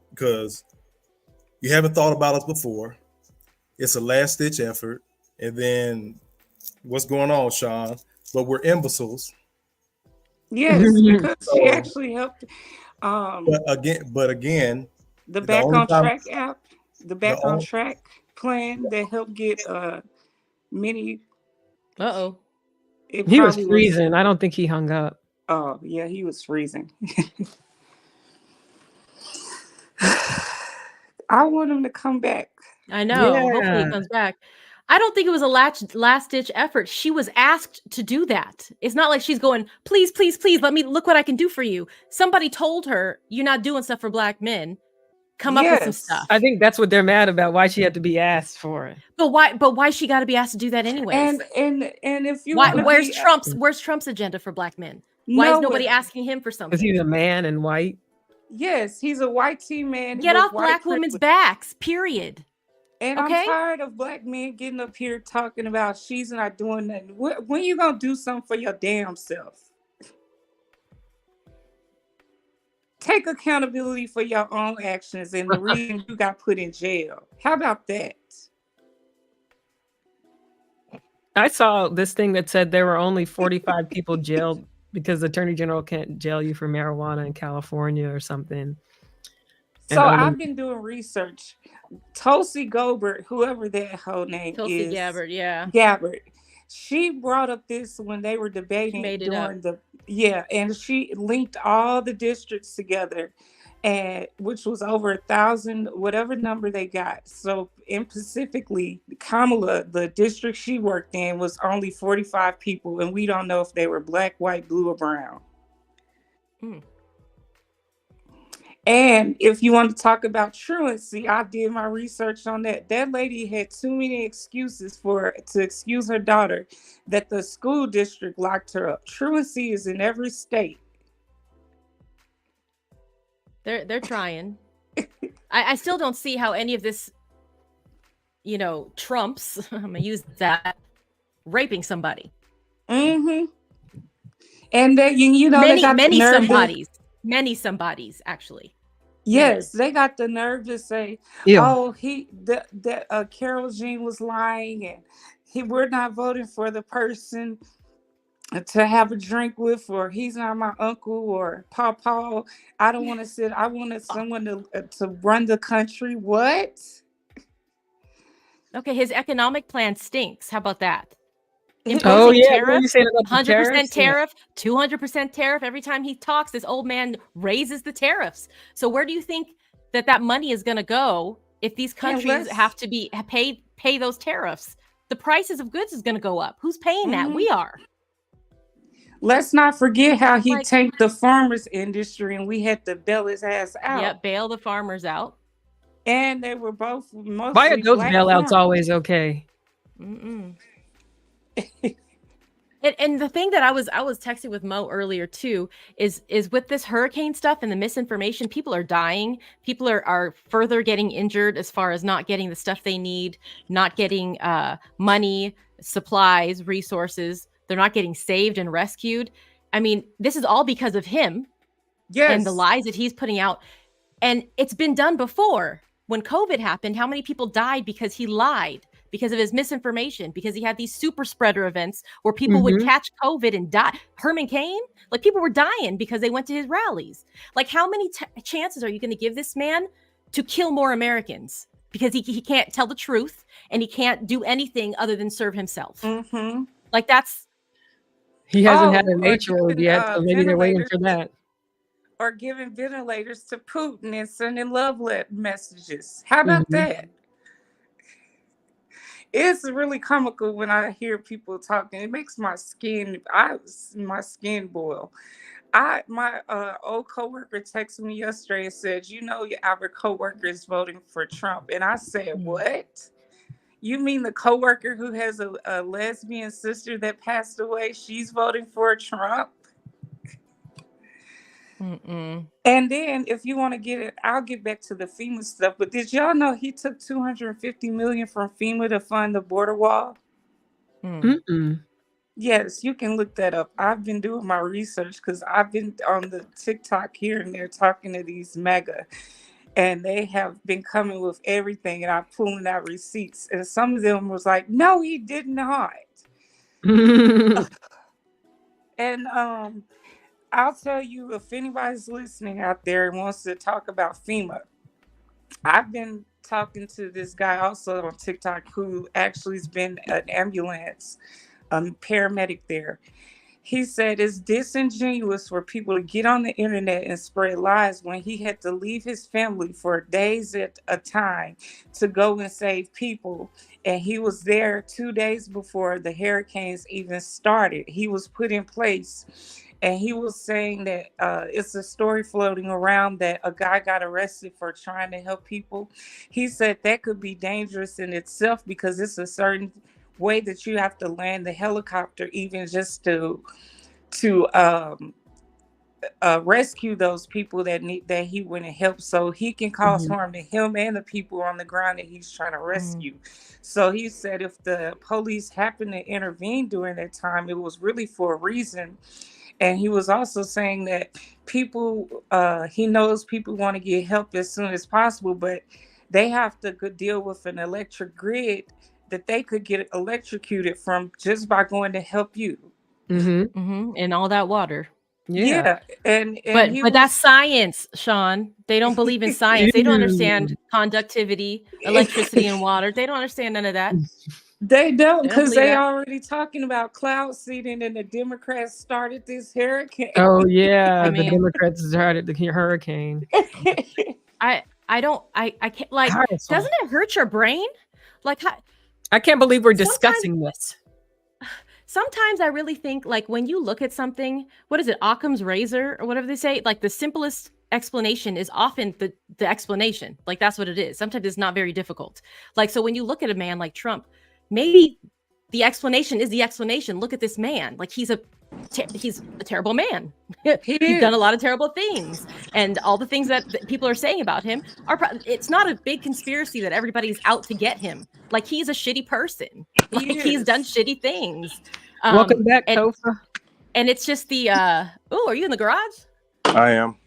Because you haven't thought about us before. It's a last ditch effort. And then what's going on, Sean? But we're imbeciles.
Yes, because she actually helped.
But again,
the Back on Track app, the Back on Track plan that helped get many.
Uh-oh.
He was freezing. I don't think he hung up.
Oh, yeah, he was freezing. I want him to come back.
I know. Yeah. Hopefully he comes back. I don't think it was a last-ditch effort. She was asked to do that. It's not like she's going, please, please, please, let me look what I can do for you. Somebody told her, you're not doing stuff for Black men. Come up with some stuff.
I think that's what they're mad about, why she had to be asked for it.
But why she got to be asked to do that anyways?
And if you
where's Trump's agenda for Black men? Why is nobody asking him for something?
Because he's a man and white.
Yes, he's a white teen man.
Get off Black women's backs, period.
And I'm tired of Black men getting up here talking about she's not doing nothing. When you gonna do something for your damn self? Take accountability for your own actions and the reason you got put in jail. How about that?
I saw this thing that said there were only 45 people jailed because the Attorney General can't jail you for marijuana in California or something.
So I've been doing research. Tulsi Gabbard, whoever that whole name
Tulsi
is.
Gabbard, yeah.
Gabbard. She brought up this when they were debating and she linked all the districts together, and which was over 1,000, whatever number they got. So specifically, Kamala, the district she worked in, was only 45 people, and we don't know if they were Black, white, blue, or brown. And if you want to talk about truancy, I did my research on that. That lady had too many excuses to excuse her daughter that the school district locked her up. Truancy is in every state.
They're trying. I still don't see how any of this, trumps. I'm gonna use that raping somebody.
Mm-hmm. And they got
many somebodies actually.
Yes, they got the nerve to say, Carol Jean was lying, and we're not voting for the person to have a drink with, or he's not my uncle, or Papa. I don't want to sit. I wanted someone to run the country. What?
Okay, his economic plan stinks. How about that?
Tariff,
100% tariff, 200% tariff. Every time he talks, this old man raises the tariffs. So where do you think that money is going to go if these countries have to pay those tariffs? The prices of goods is going to go up. Who's paying that? We are.
Let's not forget how he tanked the farmers industry, and we had to bail his ass out.
Yeah, bail the farmers out.
And they were both mostly.
Why are those bailouts always okay?
And the thing that I was texting with Mo earlier too is with this hurricane stuff and the misinformation, people are dying. People are further getting injured as far as not getting the stuff they need, not getting money, supplies, resources. They're not getting saved and rescued. I mean, this is all because of him and the
Yes.
lies that he's putting out. And it's been done before. When COVID happened, how many people died because he lied, because of his misinformation, because he had these super spreader events where people would catch COVID and die. Herman Cain, like people were dying because they went to his rallies. Like how many chances are you going to give this man to kill more Americans? Because he can't tell the truth and he can't do anything other than serve himself.
Mm-hmm.
Like that's.
He hasn't had a
or
nature
giving
yet, so maybe they're waiting
ventilators
for that.
or giving ventilators to Putin and sending love messages. How about
Mhm.
that? It's really comical when I hear people talking. It makes my skin boil. My old coworker texted me yesterday and said, "You know, our coworker is voting for Trump," and I said, "What? You mean the coworker who has a lesbian sister that passed away? She's voting for Trump?"
Mm-mm.
And then, if you want to get it, I'll get back to the FEMA stuff. But did y'all know he took $250 million from FEMA to fund the border wall?
Mm-mm.
Yes, you can look that up. I've been doing my research because I've been on the TikTok here and there talking to these mega, and they have been coming with everything, and I'm pulling out receipts. And some of them was like, "No, he did not." And I'll tell you, if anybody's listening out there and wants to talk about FEMA, I've been talking to this guy also on TikTok who actually has been an ambulance paramedic there. He said it's disingenuous for people to get on the internet and spread lies when he had to leave his family for days at a time to go and save people. And he was there 2 days before the hurricanes even started. He was put in place. And he was saying that it's a story floating around that a guy got arrested for trying to help people. He said that could be dangerous in itself because it's a certain way that you have to land the helicopter, even just to rescue those people that he went and helped, so he can cause harm to him and the people on the ground that he's trying to rescue. So he said if the police happened to intervene during that time, it was really for a reason. And he was also saying that he knows people want to get help as soon as possible, but they have to deal with an electric grid that they could get electrocuted from just by going to help you.
And all that water.
Yeah, and
But that's science, Sean. They don't believe in science. They don't understand conductivity, electricity, and water. They don't understand none of that.
They don't,
They don't
because
believe
they
that.
already talking about cloud seeding, and the Democrats started this hurricane.
Oh yeah,
I
the
mean-
Democrats started the hurricane.
I can't, like,
Powerful.
doesn't it hurt your brain? Like,
I can't believe we're discussing this.
sometimes I really think, like, when you look at something, what is it, Occam's razor or whatever they say, like the simplest explanation is often the explanation. Like that's what it is. Sometimes it's not very difficult. Like, so when you look at a man like Trump, maybe the explanation is the explanation. Look at this man. Like he's a terrible man. He's done a lot of terrible things, and all the things that people are saying about him are. It's not a big conspiracy that everybody's out to get him. Like he's a shitty person. Like he's done shitty things.
Welcome back, Topher.
And it's just the. Oh, are you in the garage?
I am.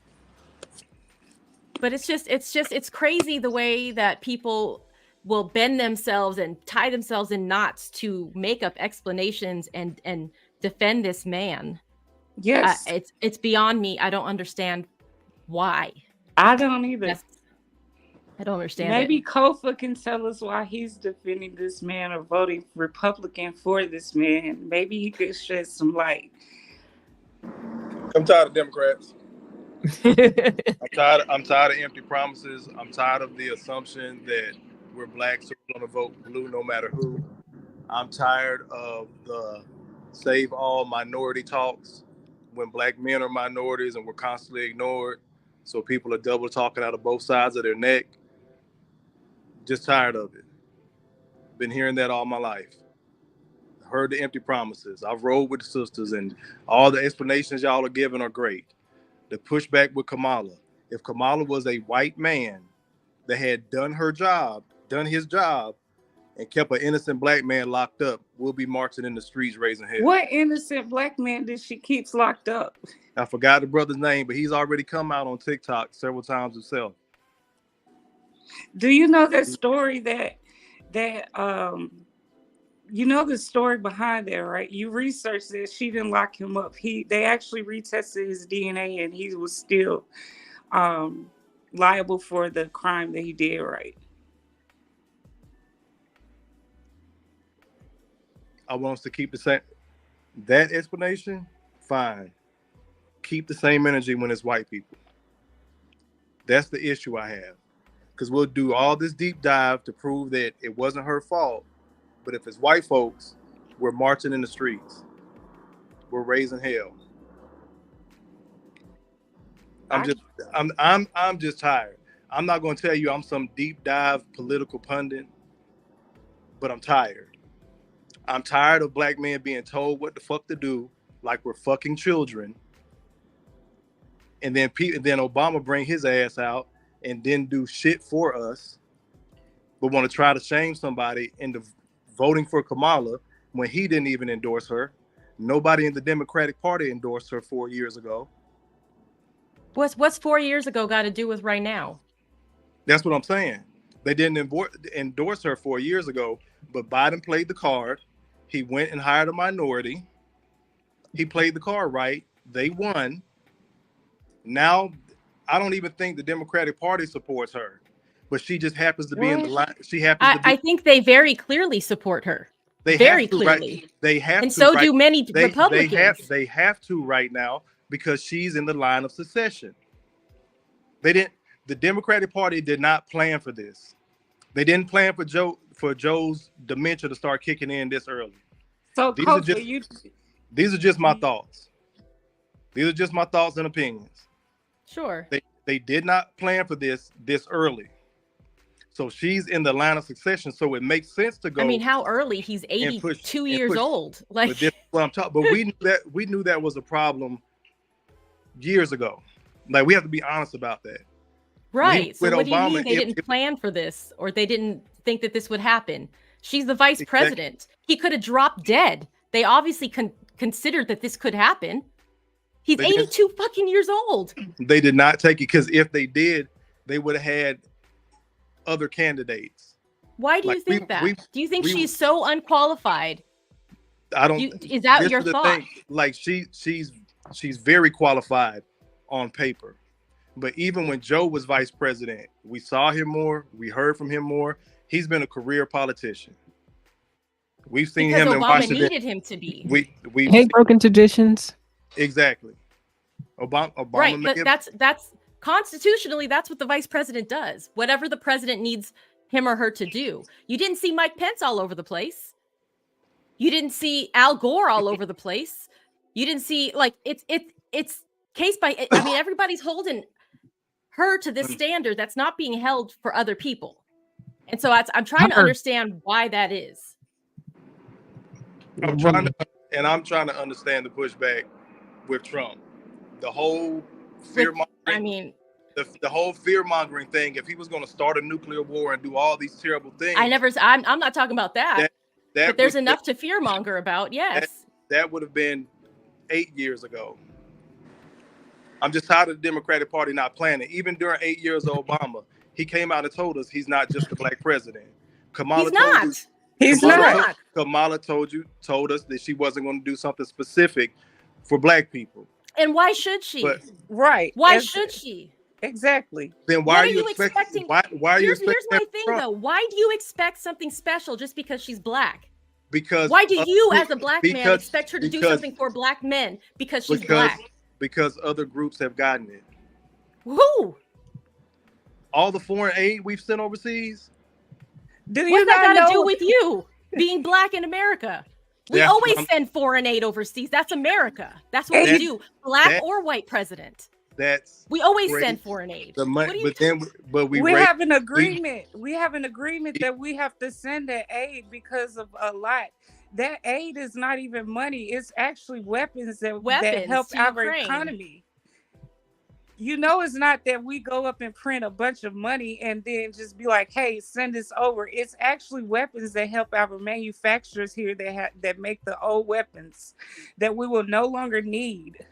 But it's crazy the way that people will bend themselves and tie themselves in knots to make up explanations and defend this man.
Yes.
It's beyond me. I don't understand why.
I don't either.
I don't understand.
Maybe Kofa can tell us why he's defending this man or voting Republican for this man. Maybe he could shed some light.
I'm tired of Democrats. I'm tired of empty promises. I'm tired of the assumption that we're black, so we're going to vote blue no matter who. I'm tired of the save all minority talks when black men are minorities and we're constantly ignored. So people are double talking out of both sides of their neck. Just tired of it. Been hearing that all my life. heard the empty promises. I've rolled with the sisters, and all the explanations y'all are giving are great. The pushback with Kamala. If Kamala was a white man that had done his job, and kept an innocent black man locked up, we'll be marching in the streets raising hell.
What innocent black man did she keep locked up?
I forgot the brother's name, but he's already come out on TikTok several times himself.
Do you know that story that you know the story behind that, right? You researched that she didn't lock him up. They actually retested his DNA and he was still liable for the crime that he did, right?
I want us to keep the same. That explanation, fine. Keep the same energy when it's white people. That's the issue I have. Because we'll do all this deep dive to prove that it wasn't her fault. But if it's white folks, we're marching in the streets. We're raising hell. I'm just tired. I'm not going to tell you I'm some deep dive political pundit, but I'm tired. I'm tired of black men being told what the fuck to do, like we're fucking children. And then Obama bring his ass out and didn't do shit for us, but want to try to shame somebody into voting for Kamala when he didn't even endorse her. Nobody in the Democratic Party endorsed her 4 years ago.
What's 4 years ago got to do with right now?
That's what I'm saying. They didn't endorse her 4 years ago, but Biden played the card. He went and hired a minority. He played the card right. They won. Now, I don't even think the Democratic Party supports her, but she just happens to be in the line. I
think they very clearly support her.
They
very
clearly.
Right?
They have
and
to.
And so do many Republicans.
They have to right now because she's in the line of succession. The Democratic Party did not plan for this. They didn't plan for Joe's dementia to start kicking in this early.
So
these are just my thoughts. These are just my thoughts and opinions.
Sure.
They did not plan for this early. So she's in the line of succession. So it makes sense to go.
I mean, how early? He's 82 years old. Like,
but this is what I'm talking. But we knew that was a problem years ago. Like, we have to be honest about that.
Right. So what do you mean they didn't plan for this, or they didn't think that this would happen? She's the vice president. He could have dropped dead. They obviously considered that this could happen. He's 82 fucking years old. They
did not take it because if they did, they would have had other candidates.
Why do you think that? Do you think she's so unqualified?
I don't.
Is that your thought?
Like she's very qualified on paper. But even when Joe was vice president, we saw him more. We heard from him more. He's been a career politician. We've seen him in Washington.
Obama needed him to be.
We hate broken traditions.
Exactly. Obama
right, but that's constitutionally, that's what the vice president does. Whatever the president needs him or her to do. You didn't see Mike Pence all over the place. You didn't see Al Gore all over the place. You didn't see, like, it's case by. I mean, everybody's holding her to this standard that's not being held for other people. And so I'm trying to understand why that is.
I'm trying to understand the pushback with Trump. The whole fear-mongering, the whole fear-mongering thing, if he was going to start a nuclear war and do all these terrible things.
I'm not talking about that. But there's enough to fear-monger about, yes.
That would have been 8 years ago. I'm just tired of the Democratic Party not planning. Even during 8 years of Obama, he came out and told us he's not just the black president. Kamala told us that she wasn't going to do something specific for black people.
And why should she?
Right.
Why should she?
Exactly.
Then why are you expecting? Why are you expecting?
Here's my thing, though. Why do you expect something special just because she's black?
Because
why do you, as a black man, expect her to do something for black men because she's black?
Because other groups have gotten it.
Who?
All the foreign aid we've sent overseas.
What's that got to do with you being black in America? We always send foreign aid overseas. That's America. That's what we do. Black or white president. We always send foreign aid.
We have an agreement. We have an agreement that we have to send that aid because of a lot. that aid is not even money. It's actually weapons that
Weapons
help
to
our
Ukraine.
economy. You know, it's not that we go up and print a bunch of money and then just be like, "Hey, send this over." It's actually weapons that help our manufacturers here that make the old weapons that we will no longer need.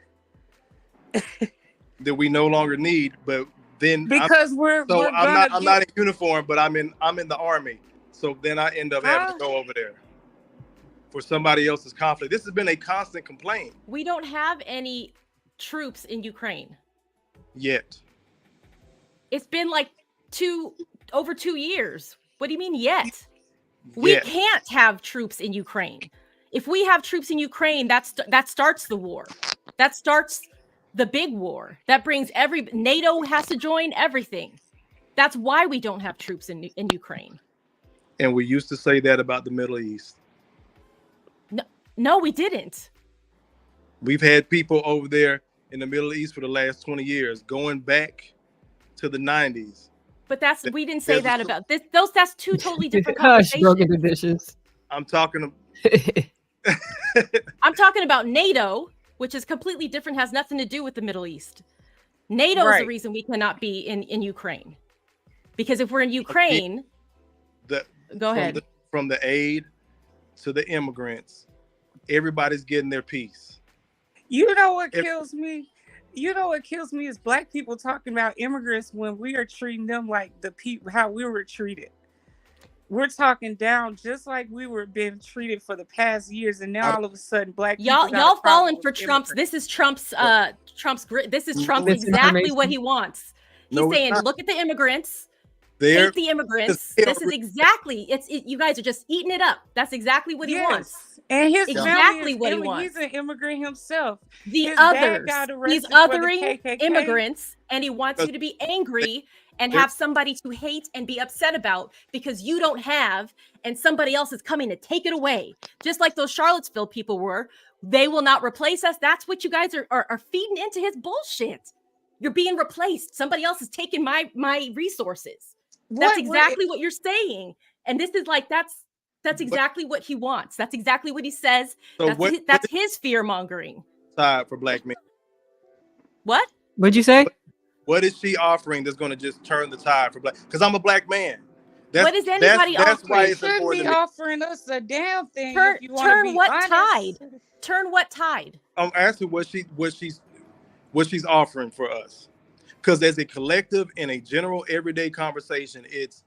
That we no longer need, but then
Because we're
I'm not in uniform, but I'm in the army. So then I end up having to go over there for somebody else's conflict. This has been a constant complaint.
We don't have any troops in Ukraine
Yet.
It's been like over 2 years. What do you mean yet? We can't have troops in Ukraine. If we have troops in Ukraine, that starts the war. That starts the big war. That brings NATO has to join everything. That's why we don't have troops in Ukraine.
And we used to say that about the Middle East.
No, we didn't.
We've had people over there in the Middle East for the last 20 years, going back to the 90s.
But we didn't say that about this. That's two totally different
Hush,
conversations.
broken the dishes.
I'm talking
about NATO, which is completely different, has nothing to do with the Middle East. NATO is the reason we cannot be in Ukraine. Because if we're in Ukraine, go ahead.
From the aid to the immigrants, everybody's getting their piece.
You know what kills me? You know what kills me is Black people talking about immigrants when we are treating them like the people how we were treated. We're talking down just like we were being treated for the past years, and now all of a sudden Black people
y'all falling for Trump's. This is Trump's this is Trump exactly what he wants. He's saying, look at the immigrants. Hate the immigrants. This is exactly you guys are just eating it up. That's exactly what he wants.
And his
exactly what he wants.
He's an immigrant himself.
He's othering immigrants, and he wants you to be angry and have somebody to hate and be upset about because you don't have, and somebody else is coming to take it away. Just like those Charlottesville people were. They will not replace us. That's what you guys are feeding into his bullshit. You're being replaced. Somebody else is taking my resources. That's exactly what you're saying. And this is like, that's exactly what he wants. That's exactly what he says. So that's his fear mongering.
Side for Black men.
What?
What'd you say?
What is she offering that's going to just turn the tide for Black? Because I'm a Black man.
What is anybody offering?
That's why it's important. Be offering us a damn thing.
Turn what tide? Turn what tide?
I'm asking what she's offering for us. Because as a collective in a general everyday conversation, it's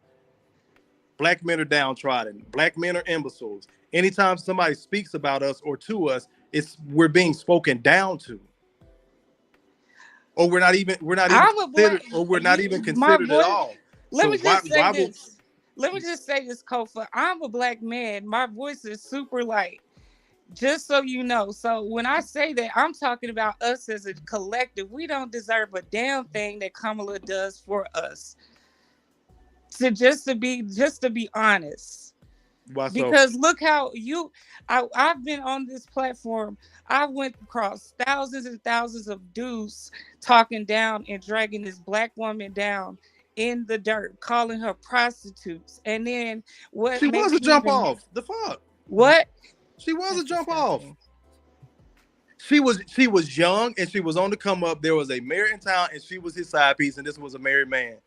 Black men are downtrodden. Black men are imbeciles. Anytime somebody speaks about us or to us, we're being spoken down to. Or we're not even considered at all.
Let me just say this, Kofa. I'm a Black man. My voice is super light. Just so you know. So when I say that, I'm talking about us as a collective. We don't deserve a damn thing that Kamala does for us. So just to be honest. Because look how I've been on this platform. I went across thousands and thousands of dudes talking down and dragging this Black woman down in the dirt, calling her prostitutes. And then what
she was a jump off. The fuck?
What?
She was a jump off. She was young and she was on the come up. There was a mayor in town and she was his side piece, and this was a married man.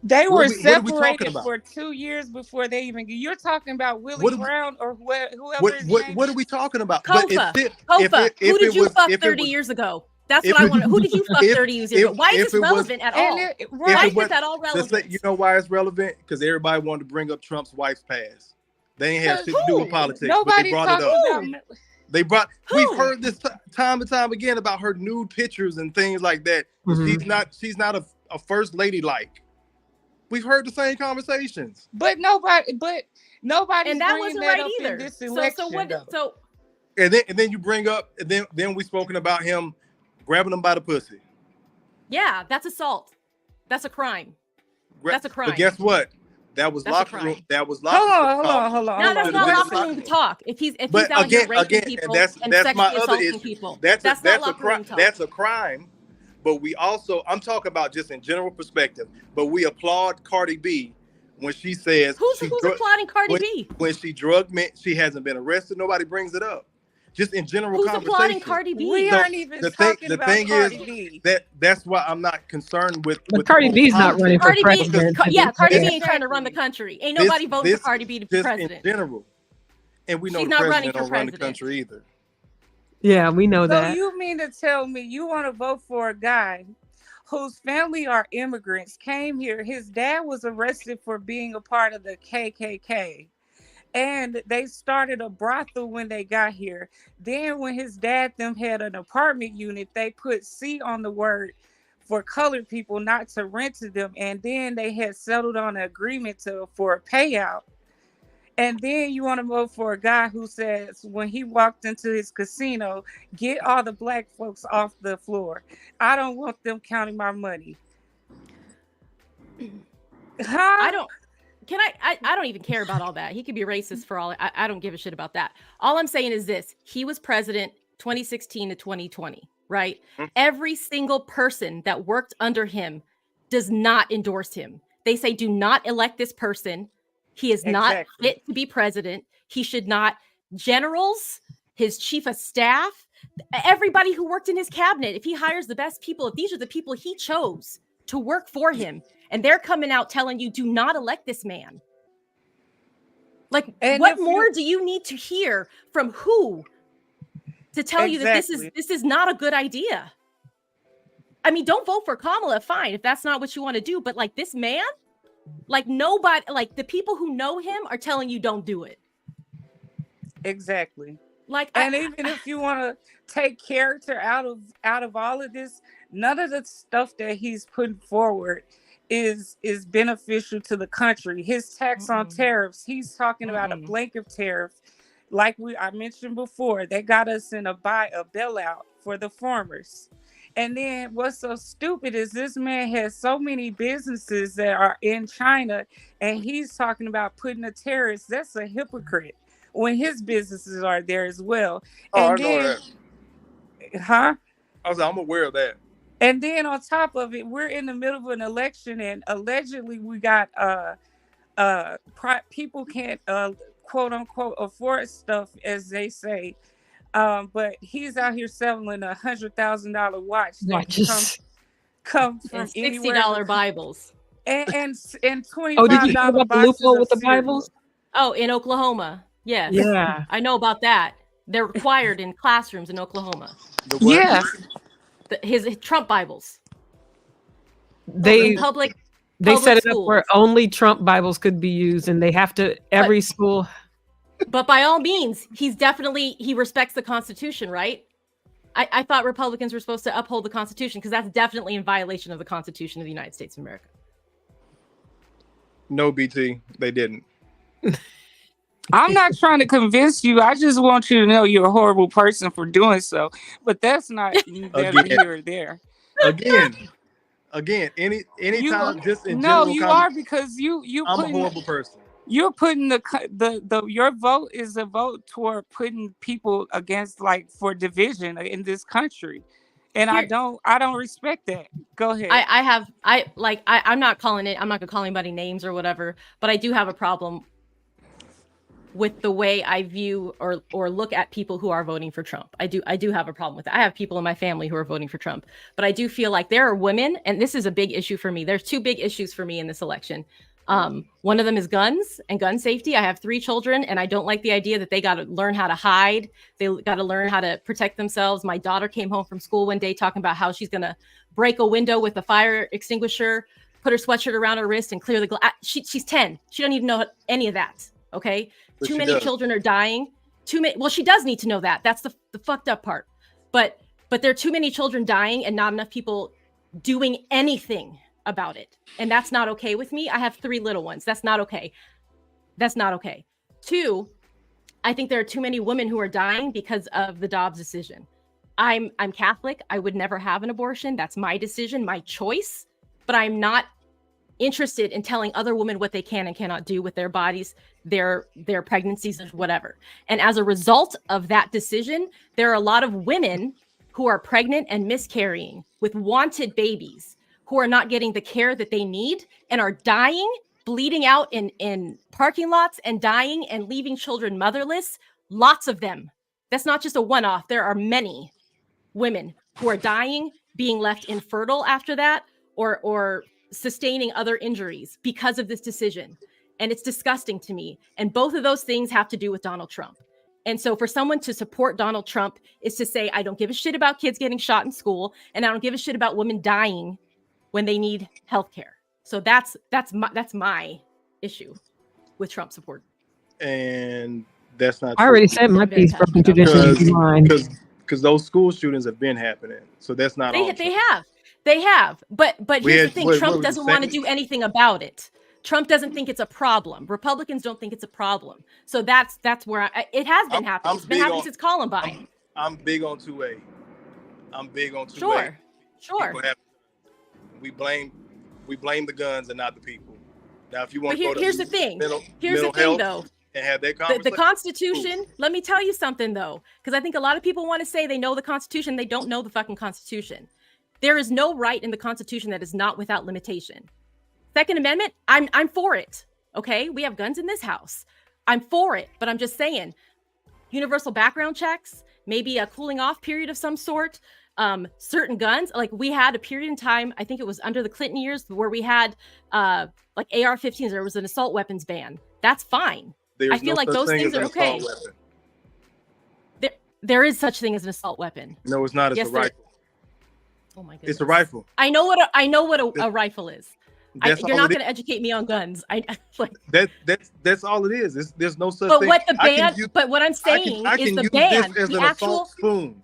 They were separated for 2 years before they even. You're talking about Willie Brown or whoever.
What are we talking about?
Kofa. Who did you fuck 30 years ago? That's what I want to. Who did you fuck 30 years ago? Why is this relevant at all? Why is that all relevant?
You know why it's relevant? Because everybody wanted to bring up Trump's wife's past. They ain't have shit to do with politics.
Nobody
but they brought it up. We've heard this time and time again about her nude pictures and things like that. Mm-hmm. She's not a first lady like. We've heard the same conversations.
But nobody.
And that wasn't right either. So
and then you bring up then we spoken about him grabbing them by the pussy.
Yeah, that's assault. That's a crime. That's a crime.
But guess what? That was locker room. That was
locker room. Hold on.
No, that's not locker room talk. If he's out here raping people and sexually assaulting people, that's not locker room talk.
That's a crime. But I'm talking about just in general perspective. But we applaud Cardi B
when she says
who's applauding Cardi B?
When she drug men, she hasn't been arrested. Nobody brings it up. Just in general
Who's
conversation.
applauding Cardi B?
We aren't even talking about Cardi B.
That's why I'm not concerned with.
But Cardi B's not running for
Cardi B,
president.
Cardi B ain't trying to run the country. Ain't nobody voting for Cardi B to be president.
In general, and we know
She's
the
not running
president
for
don't run the
president.
country either.
Yeah, we know that.
So you mean to tell me you want to vote for a guy whose family are immigrants, came here, his dad was arrested for being a part of the KKK, and they started a brothel when they got here. Then when his dad them had an apartment unit, they put C on the word for colored people not to rent to them, and then they had settled on an agreement for a payout. And then you want to vote for a guy who says when he walked into his casino, get all the black folks off the floor. I don't want them counting my money.
I don't even care about all that. He could be racist for all. I don't give a shit about that. All I'm saying is this: he was president 2016 to 2020, right? Every single person that worked under him does not endorse him. They say, do not elect this person. He is not fit to be president. He should not. Generals, his chief of staff, everybody who worked in his cabinet, if he hires the best people, if these are the people he chose to work for him, and they're coming out telling you, do not elect this man. Like, and what more do you need to hear from who to tell you that this is not a good idea? I mean, don't vote for Kamala, fine, if that's not what you want to do. But like this man, like nobody, like the people who know him are telling you don't do it.
Exactly.
Like,
and even if you want to take character out of all of this, none of the stuff that he's putting forward is beneficial to the country. His tax on tariffs, he's talking about a blanket tariff. Like I mentioned before, that got us in a bailout for the farmers. And then what's so stupid is this man has so many businesses that are in China, and he's talking about putting a tariff. That's a hypocrite when his businesses are there as well.
Oh,
and
I know
that. Huh?
I'm aware of that.
And then on top of it, we're in the middle of an election, and allegedly we got people can't quote unquote afford stuff, as they say. But he's out here selling $100,000 watches come from
$60 Bibles
and $25
Oh, did you know about the loophole with the Bibles?
Oh, in Oklahoma, yes.
Yeah,
I know about that. They're required in classrooms in Oklahoma.
Yeah,
his Trump Bibles.
They
public
set it
schools.
up where only Trump Bibles could be used, and they have to every school.
But by all means, he respects the Constitution, right? I thought Republicans were supposed to uphold the Constitution because that's definitely in violation of the Constitution of the United States of America.
No, BT, they didn't.
I'm not trying to convince you. I just want you to know you're a horrible person for doing so. But that's not neither here or there.
Again, anytime, just in general.
No, you are, because
I'm a horrible person.
You're putting your vote is a vote toward putting people against, like, for division in this country, and I don't respect that. Go ahead.
I'm not gonna call anybody names or whatever, but I do have a problem with the way I view or look at people who are voting for Trump. I do have a problem with that. I have people in my family who are voting for Trump, but I do feel like there are women, and this is a big issue for me. There's two big issues for me in this election. One of them is guns and gun safety. I have 3 children, and I don't like the idea that they got to learn how to hide. They got to learn how to protect themselves. My daughter came home from school one day talking about how she's going to break a window with a fire extinguisher, put her sweatshirt around her wrist, and clear the glass. She's 10. She don't even know any of that. Okay.
But
too many children are dying. Well, she does need to know that. That's the fucked up part. But there are too many children dying and not enough people doing anything about it. And that's not okay with me. I have 3 little ones. That's not okay. That's not okay. 2, I think there are too many women who are dying because of the Dobbs decision. I'm Catholic. I would never have an abortion. That's my decision, my choice. But I'm not interested in telling other women what they can and cannot do with their bodies, their pregnancies, and whatever. And as a result of that decision, there are a lot of women who are pregnant and miscarrying with wanted babies who are not getting the care that they need and are dying bleeding out in parking lots and dying and leaving children motherless. Lots of them. That's not just a one-off. There are many women who are dying, being left infertile after that, or sustaining other injuries because of this decision. And it's disgusting to me. And both of those things have to do with Donald Trump. And so for someone to support Donald Trump is to say, I don't give a shit about kids getting shot in school, and I don't give a shit about women dying when they need health care. So that's my issue with Trump support.
And that's not
I
true.
already said my piece, broken tradition line.
Because those school shootings have been happening. So that's not all.
They have. But here's the thing. Trump
what
doesn't want to do anything about it. Trump doesn't think it's a problem. Republicans don't think it's a problem. So that's where it has been happening. It's been happening since Columbine.
I'm big on 2A. I'm big on 2A.
Sure.
We blame the guns and not the people. Now, if you want
to
here's
the thing.
Here's the thing, though. And have that conversation.
The Constitution, let me tell you something, though, because I think a lot of people want to say they know the Constitution. They don't know the fucking Constitution. There is no right in the Constitution that is not without limitation. Second Amendment, I'm for it. Okay, we have guns in this house. I'm for it, but I'm just saying, universal background checks, maybe a cooling off period of some sort. Certain guns, like we had a period in time, I think it was under the Clinton years, where we had like AR-15s. There was an assault weapons ban. That's fine. I feel like those things are okay. There is such thing as an assault weapon.
No, it's not. It's a rifle.
Oh my goodness.
It's a rifle.
I know what a rifle is. You're not going to educate me on guns.
That's all it is. There's no such thing.
But what I'm saying is the ban.
As an assault spoon.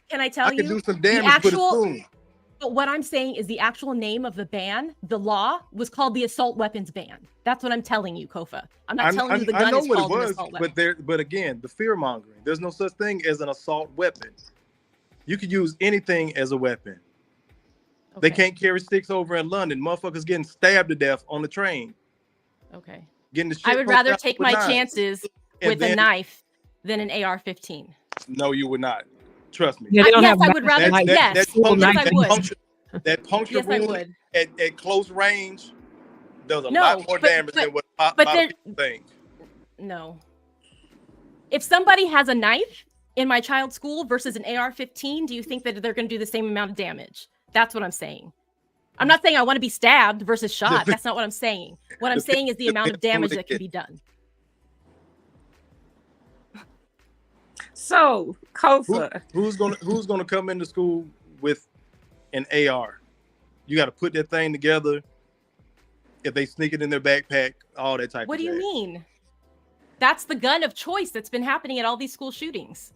Can I tell you?
I can do some damage with a spoon.
But what I'm saying is the actual name of the ban, the law, was called the assault weapons ban. That's what I'm telling you, Kofa. I'm not telling you the gun is called an assault weapon.
But again, the fear mongering. There's no such thing as an assault weapon. You could use anything as a weapon. Okay. They can't carry sticks over in London. Motherfuckers getting stabbed to death on the train.
Okay.
Getting the shit.
I would rather take my chances with a knife than an AR-15.
No, you would not. Trust me.
Yeah,
yes, I would rather. Yes, I would.
That puncture wound at close range does a lot more damage than what people think.
No. If somebody has a knife in my child's school versus an AR-15, do you think that they're going to do the same amount of damage? That's what I'm saying. I'm not saying I want to be stabbed versus shot. That's not what I'm saying. What I'm saying is the amount of damage that can be done.
So, Kofa,
who's gonna come into school with an AR? You got to put that thing together. If they sneak it in their backpack, all that type.
What do you mean? That's the gun of choice that's been happening at all these school shootings.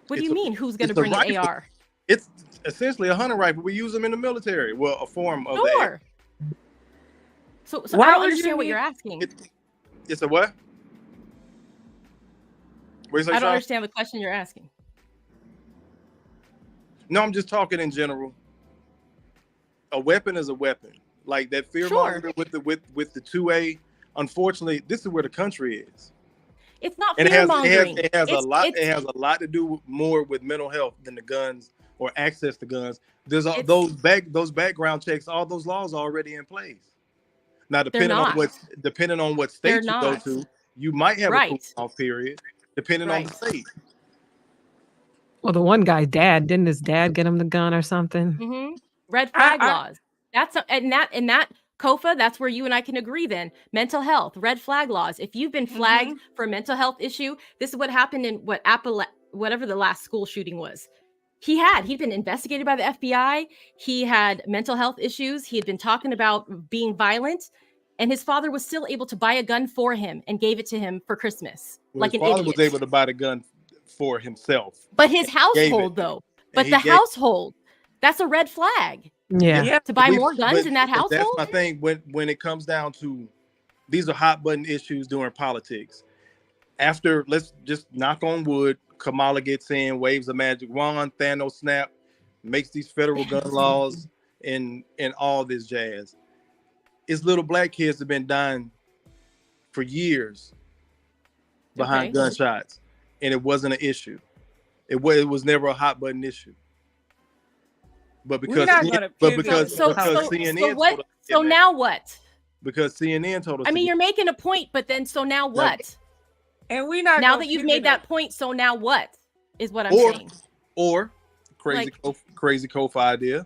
What do you mean? Who's going to bring an AR?
It's essentially a hunting rifle. We use them in the military. Well, a form of
that. So I don't understand what you're asking.
It's a what?
I don't understand the question you're asking.
No, I'm just talking in general. A weapon is a weapon. Like that fear mongering with the 2A. Unfortunately, this is where the country is.
It's not fear mongering.
It has a lot to do more with mental health than the guns or access to guns. There's those background checks. All those laws are already in place. Now, depending on what state you go to, you might have a cool-off period. Depending on the state.
Well, the one guy, didn't his dad get him the gun or something?
Mm-hmm. Red flag laws. That's that Kofa. That's where you and I can agree. Then mental health, red flag laws. If you've been flagged for a mental health issue, this is what happened in whatever the last school shooting was. He'd been investigated by the FBI. He had mental health issues. He had been talking about being violent. And his father was still able to buy a gun for him and gave it to him for Christmas.
Well, his father was able to buy the gun for himself.
But his household, though. But the household, that's a red flag.
Yeah.
To buy more guns in that household?
That's my thing when it comes down to, these are hot button issues during politics. After, let's just knock on wood, Kamala gets in, waves a magic wand, Thanos snap, makes these federal gun laws and all this jazz. It's little black kids have been dying for years behind gunshots, and it wasn't an issue. It was never a hot button issue. But because CNN.
So now what?
because CNN told us.
I mean, you're making a point, but then so now what?
And we not
now
gonna
that you've
figure
made that point, so now what is what I'm
Or-
saying?
Or crazy Kofi idea: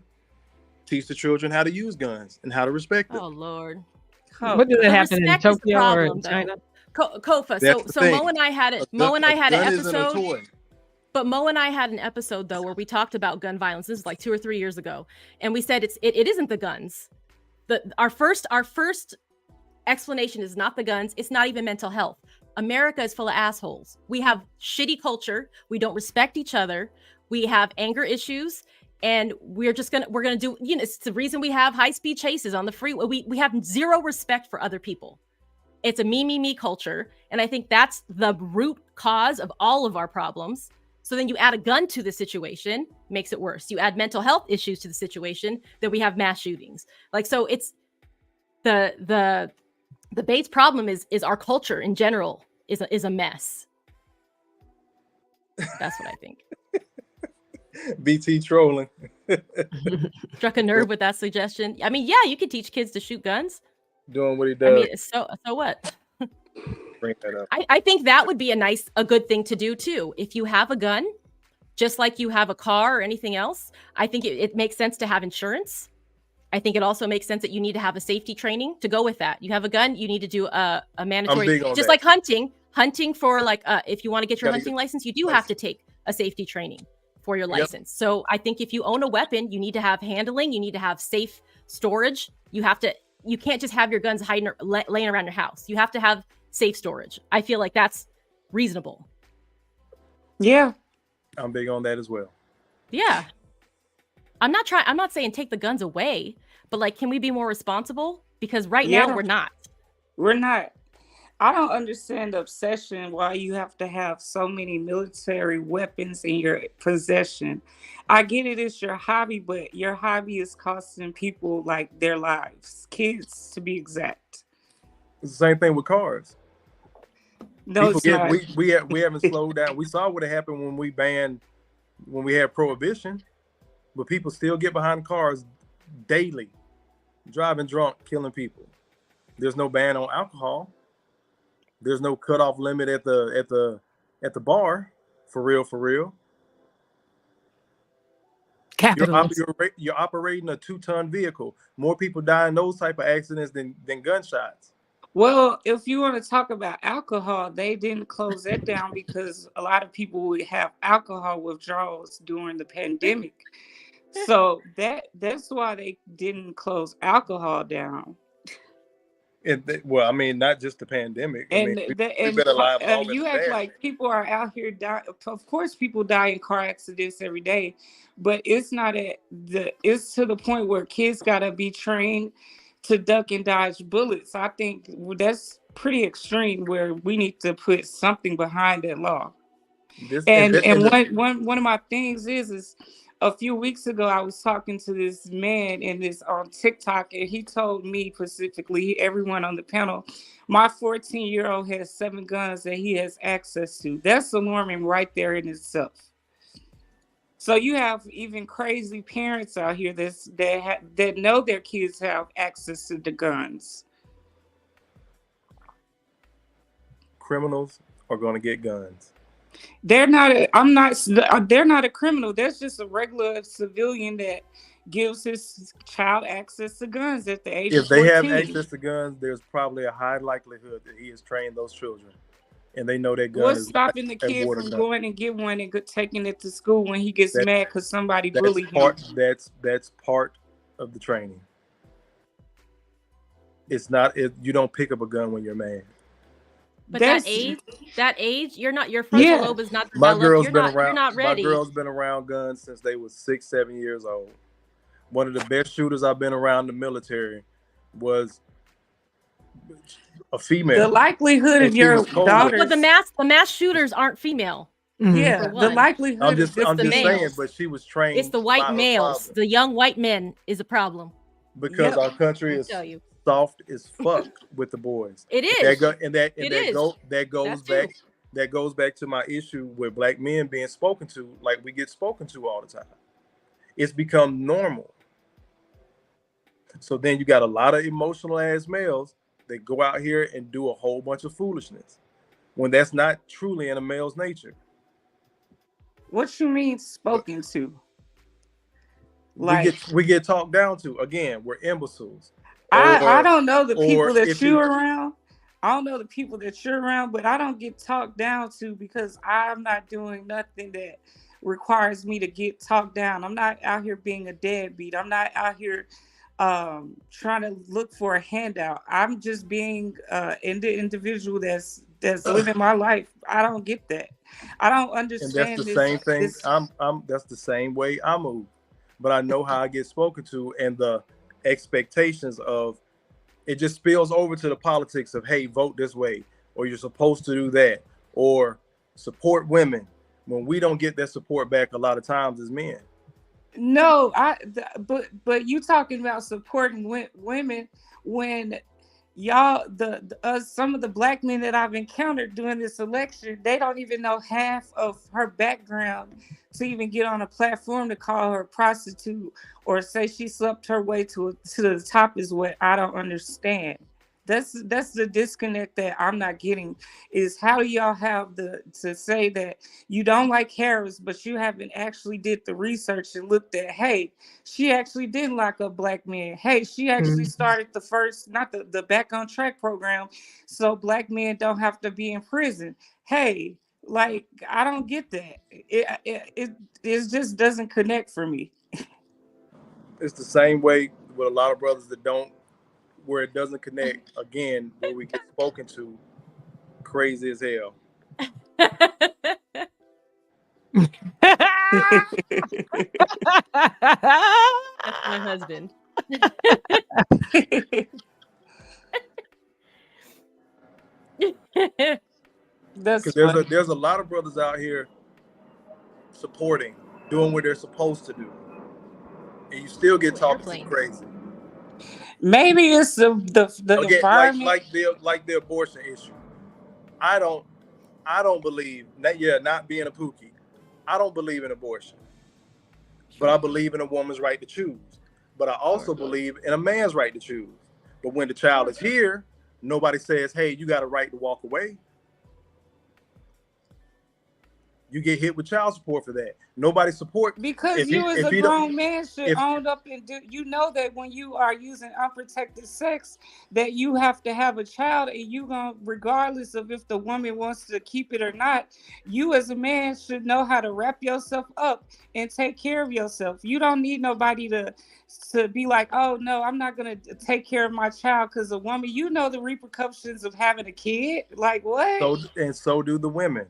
teach the children how to use guns and how to respect them.
Oh Lord.
Oh,
What did
The
it happen in
respect is the
Tokyo or
problem,
in
though.
China?
Kofa.
That's the
So
thing.
Mo and I had it.
A
Mo and I had an
gun isn't a
episode.
toy.
But Mo and I had an episode though where we talked about gun violence. This is like 2 or 3 years ago, and we said it isn't the guns. Our first explanation is not the guns. It's not even mental health. America is full of assholes. We have shitty culture. We don't respect each other. We have anger issues, and we're gonna do. You know, it's the reason we have high-speed chases on the freeway. We have zero respect for other people. It's a me culture, and I think that's the root cause of all of our problems. So then you add a gun to the situation, makes it worse. You add mental health issues to the situation, then we have mass shootings. Like, so it's the Bates problem is our culture in general is a mess. That's what I think.
BT trolling.
Struck a nerve with that suggestion. I mean, yeah, you could teach kids to shoot guns.
Doing what he does.
I mean, so what?
Bring that up.
I think that would be a good thing to do too. If you have a gun, just like you have a car or anything else, I think it makes sense to have insurance. I think it also makes sense that you need to have a safety training to go with that. You have a gun, you need to do a mandatory, just like hunting for like, if you want to get your hunting license, you do have to take a safety training for your license. So I think if you own a weapon, you need to have handling, you need to have safe storage. You can't just have your guns hiding or laying around your house. You have to have safe storage. I feel like that's reasonable.
yeah.
I'm big on that as well.
Yeah. I'm not saying take the guns away, but like, can we be more responsible? Because right now we're not.
We're not. I don't understand the obsession why you have to have so many military weapons in your possession. I get it, it's your hobby, but your hobby is costing people like their lives, kids to be exact.
It's the same thing with cars.
No,
People
it's not.
we haven't slowed down. We saw what happened when we had prohibition, but people still get behind cars daily, driving drunk, killing people. There's no ban on alcohol. There's no cutoff limit at the bar. For real. You're operating a 2-ton vehicle. More people die in those type of accidents than gunshots.
Well, if you want to talk about alcohol, they didn't close that down because a lot of people would have alcohol withdrawals during the pandemic. So that's why they didn't close alcohol down.
Well, I mean, not just the pandemic.
And
we've been alive longer
you
than
act
that.
like people are out here dying. Of course, people die in car accidents every day, but it's not it's to the point where kids gotta be trained to duck and dodge bullets. I think that's pretty extreme. Where we need to put something behind that law. One of my things is a few weeks ago, I was talking to this man on TikTok, and he told me specifically, everyone on the panel, my 14-year-old has 7 guns that he has access to. That's alarming right there in itself. So you have even crazy parents out here that know their kids have access to the guns.
Criminals are going to get guns.
They're not a criminal. That's just a regular civilian that gives his child access to guns at the age of 14.
If they have access to guns, there's probably a high likelihood that he has trained those children, and they know that gun
What's
is
stopping the kid from going and get one and taking it to school when he gets mad because somebody bullied him?
That's part of the training. It's not. You don't pick up a gun when you're mad.
But that age, your frontal lobe is not developed. You're not ready.
My girl's been around guns since they was 6-7 years old. One of the best shooters I've been around the military was a female.
The likelihood of your daughter,
but the mass shooters aren't female.
Yeah, the likelihood.
I'm just
saying,
but she was trained.
It's the white males. The young white men is a problem
because our country is soft as fuck with the boys.
It is.
That goes back to my issue with black men being spoken to like we get spoken to all the time. It's become normal. So then you got a lot of emotional ass males that go out here and do a whole bunch of foolishness when that's not truly in a male's nature.
What you mean spoken to?
We
Like,
get talked down to. Again, we're imbeciles.
I don't know the
or
people that
if
you're
you
around. I don't know the people that you're around, but I don't get talked down to because I'm not doing nothing that requires me to get talked down. I'm not out here being a deadbeat. I'm not out here trying to look for a handout. I'm just being the individual that's living my life. I don't get that. I don't
and that's the
understand
same thing.
this.
I'm that's the same way I move. But I know how I get spoken to, and the expectations of it just spills over to the politics of, hey, vote this way, or you're supposed to do that, or support women, when we don't get that support back a lot of times as men.
No, but you talking about supporting women when y'all some of the black men that I've encountered during this election, they don't even know half of her background to even get on a platform to call her a prostitute or say she slept her way to the top is what I don't understand. That's the disconnect that I'm not getting, is how do y'all have to say that you don't like Harris, but you haven't actually did the research and looked at, hey, she actually did lock up black men. Hey, she actually started the first, not the Back on Track program, so black men don't have to be in prison. Hey, like, I don't get that. It just doesn't connect for me.
It's the same way with a lot of brothers that don't, where it doesn't connect. Again, where we get spoken to crazy as hell.
That's my husband.
That's
Because there's a lot of brothers out here supporting, doing what they're supposed to do, and you still get talked to crazy.
Maybe it's the
Again,
environment.
like the abortion issue. I don't believe that. Yeah, not being a pookie, I don't believe in abortion, but I believe in a woman's right to choose. But I also believe in a man's right to choose. But when the child is here, nobody says, "Hey, you got a right to walk away." You get hit with child support for that. Nobody support,
because you as a grown man should own up and do. You know that when you are using unprotected sex, that you have to have a child, and you gonna, regardless of if the woman wants to keep it or not, you as a man should know how to wrap yourself up and take care of yourself. You don't need nobody to be like, oh no, I'm not gonna take care of my child because a woman. You know the repercussions of having a kid. Like what?
So do the women.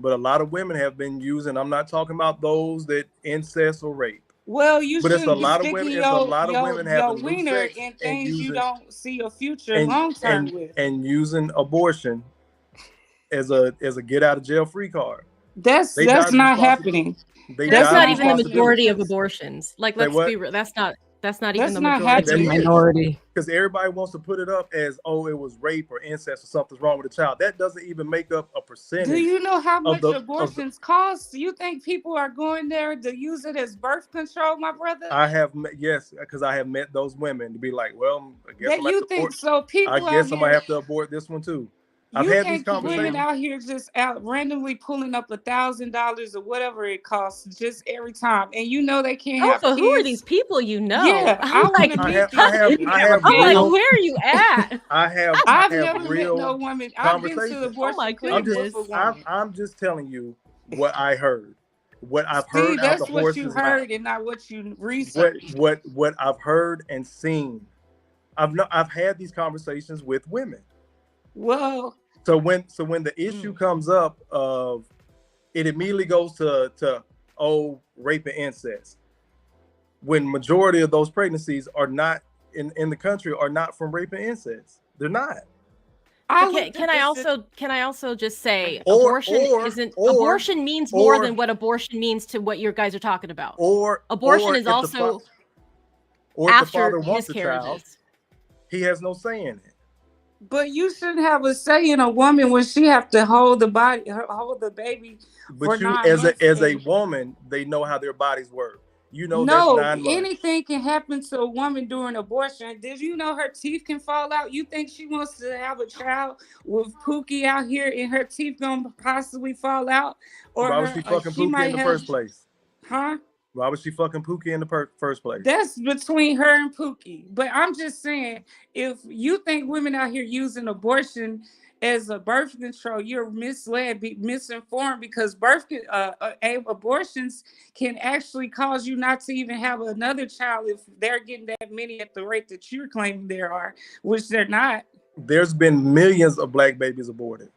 But a lot of women have been using. I'm not talking about those that incest or rape.
Well, you
but
shouldn't
it's a
be
lot of
sticking
women. It's a lot of women
your
having loose
wiener
sex
in
and
things you
using
don't see a future long term with.
And using abortion as a get out of jail free card.
That's not happening.
That's not even the majority of abortions. Like, let's be real. That's not even the majority.
It's a minority.
Because everybody wants to put it up as, oh, it was rape or incest or something's wrong with the child. That doesn't even make up a percentage.
Do you know how much abortions cost? You think people are going there to use it as birth control, my brother?
Yes, because I have met those women to be like, well, I guess
that you think so. People,
I guess I'm gonna have to abort this one too. I've had these conversations.
Women out here just out randomly pulling up $1,000 or whatever it costs just every time, and you know they can't have kids.
Who are these people? You know,
yeah, I want to meet these.
I'm like, where are you at?
I've
never met no woman. I've been to the abortion clinic.
I'm just telling you what I heard, what I've heard.
That's what you heard and not what you researched.
What I've heard and seen. I've had these conversations with women.
Well,
so when the issue comes up of it, immediately goes to rape and incest, when majority of those pregnancies are not in the country are not from rape and incest. They're not.
Okay, can I also just say abortion means more than what abortion means to what you guys are talking about. Abortion is also after miscarriages.
He has no say in it.
But you shouldn't have a say in a woman when she have to hold the baby.
But you, as a woman, they know how their bodies work. You know that's
No,
9 months.
anything can happen to a woman during abortion. Did you know her teeth can fall out? You think she wants to have a child with Pookie out here and her teeth gonna possibly fall out? Or
Why was she fucking
she
Pookie in
might
the
have,
first place?
huh?
Why was she fucking Pookie in the first place?
That's between her and Pookie. But I'm just saying, if you think women out here using abortion as a birth control, you're misled, misinformed, because abortions can actually cause you not to even have another child if they're getting that many at the rate that you're claiming there are, which they're not.
There's been millions of black babies aborted.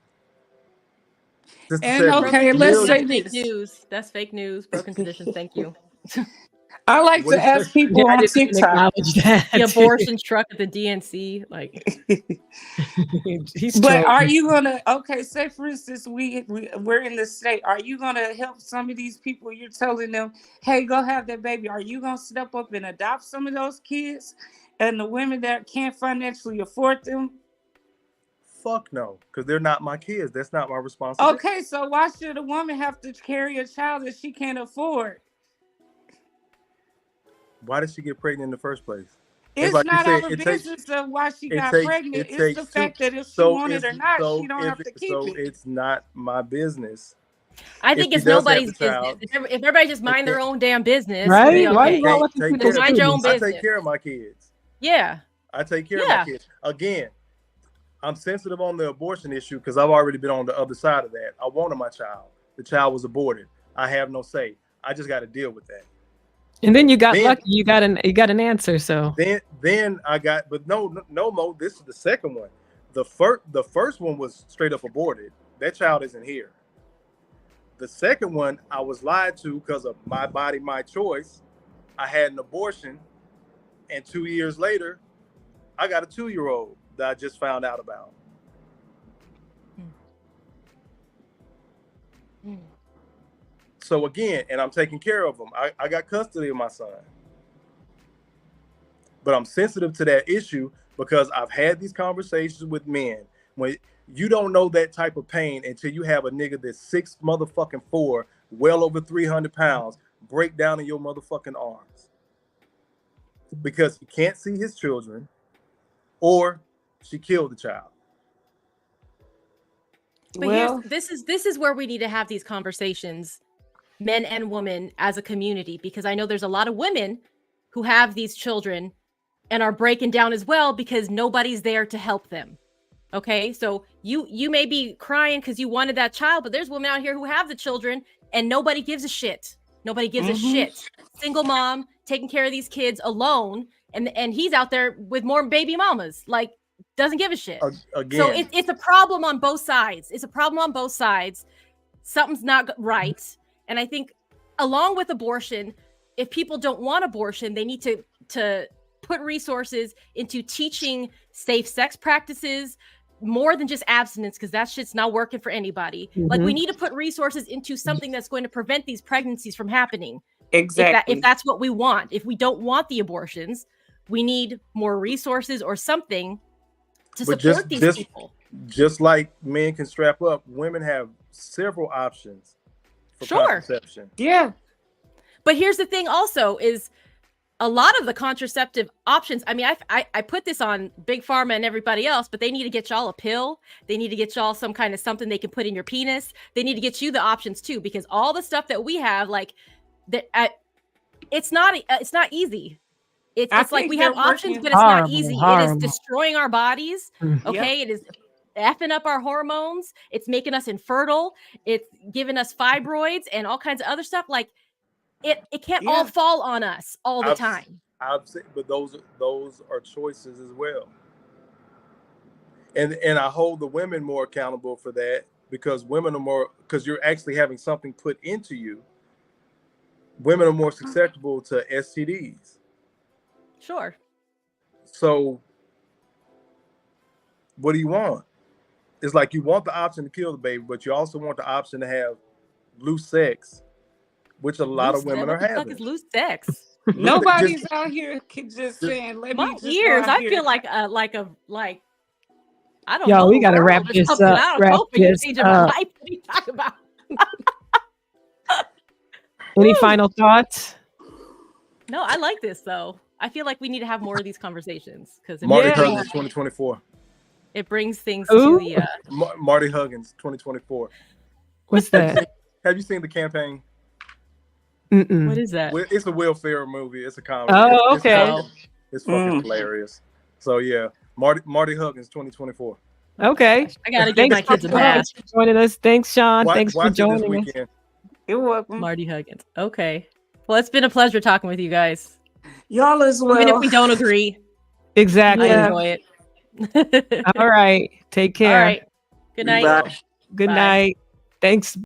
And okay, let's say
That's fake
this.
news. That's fake news. Broken conditions. Thank you.
I like
What
to
is that?
ask people
Yeah, I
on
didn't even
TikTok.
acknowledge that.
The abortion truck at the DNC, like
He's
But are
trolling.
you gonna, okay, say for instance we're in the state, are you gonna help some of these people? You're telling them, hey, go have that baby. Are you gonna step up and adopt some of those kids and the women that can't financially afford them?
Fuck no, because they're not my kids. That's not my responsibility.
Okay, so why should a woman have to carry a child that she can't afford?
Why did she get pregnant in the first place?
It's
like you
not
said,
our
it takes-
business of why she
it
got
takes-
pregnant.
it
It's
takes
the
two-
fact that if she
so
wanted
if-
or not,
so
she don't
if
have to
it-
keep
so
it.
it's not my business.
I
If
think
she
it's
does have
nobody's
a
business.
child,
If everybody just mind their own damn business,
Right?
we'll be
Why
okay.
you not looking
Take
through
care
those
of
Mind your own
students?
I
business.
take care of my kids.
Yeah.
I take care of my kids. Again, I'm sensitive on the abortion issue because I've already been on the other side of that. I wanted my child. The child was aborted. I have no say. I just got to deal with that.
And then you got lucky. You got an answer. So
then I got, but no, Mo. This is the second one. The first one was straight up aborted. That child isn't here. The second one, I was lied to because of my body, my choice. I had an abortion, and 2 years later, I got a 2-year-old that I just found out about. So again, and I'm taking care of him. I got custody of my son. But I'm sensitive to that issue because I've had these conversations with men. When you don't know that type of pain until you have a nigga that's 6'4", well over 300 pounds, break down in your motherfucking arms. Because he can't see his children or she killed the child.
But this is where we need to have these conversations, men and women as a community, because I know there's a lot of women who have these children and are breaking down as well because nobody's there to help them. Okay, so you may be crying because you wanted that child, but there's women out here who have the children and nobody gives a shit. Nobody gives a shit. Single mom taking care of these kids alone, and he's out there with more baby mamas. Like, doesn't give a shit.
Again.
So it's a problem on both sides. It's a problem on both sides. Something's not right. And I think along with abortion, if people don't want abortion, they need to put resources into teaching safe sex practices more than just abstinence, because that shit's not working for anybody. Like, we need to put resources into something that's going to prevent these pregnancies from happening.
Exactly.
If that's what we want. If we don't want the abortions, we need more resources or something to support these people.
Just like men can strap up, women have several options for contraception.
Yeah.
But here's the thing also is a lot of the contraceptive options. I mean, I put this on Big Pharma and everybody else, but they need to get y'all a pill. They need to get y'all some kind of something they can put in your penis. They need to get you the options too, because all the stuff that we have, like, it's not easy. It's like we have options, but it's not easy. It is destroying our bodies. Okay. It is effing up our hormones. It's making us infertile. It's giving us fibroids and all kinds of other stuff. Like, it can't all fall on us all the time.
I've said, but those are choices as well. And I hold the women more accountable for that, because women are more, because you're actually having something put into you. Women are more susceptible to STDs.
Sure.
So what do you want? It's like you want the option to kill the baby, but you also want the option to have loose sex, which a lot of women are having.
What the fuck is loose sex?
Nobody's out here just saying, let me just
ears. I feel like I don't know.
Yo, we gotta wrap this up. What are
you talking about?
Any final thoughts?
No, I like this though. I feel like we need to have more of these conversations because
Marty
Yeah.
Huggins 2024.
it brings things
Who?
to the.
Marty Huggins 2024.
What's that?
Have you seen The Campaign?
Mm-mm.
What is that?
It's a Will Ferrell movie. It's a comedy.
Oh,
It's
okay.
fucking hilarious. So yeah, Marty Huggins 2024.
Okay.
I gotta give
Thanks
my kids a
for
pass.
joining us. Thanks, Sean. Thanks for
Watch it this
joining us.
weekend.
You're welcome.
Marty Huggins. Okay. Well, it's been a pleasure talking with you guys.
Y'all as well.
Even if we don't agree,
Exactly.
I
Yeah.
enjoy it.
All right. Take
All
care.
right. Good night.
Bye.
Good
Bye.
night. Thanks.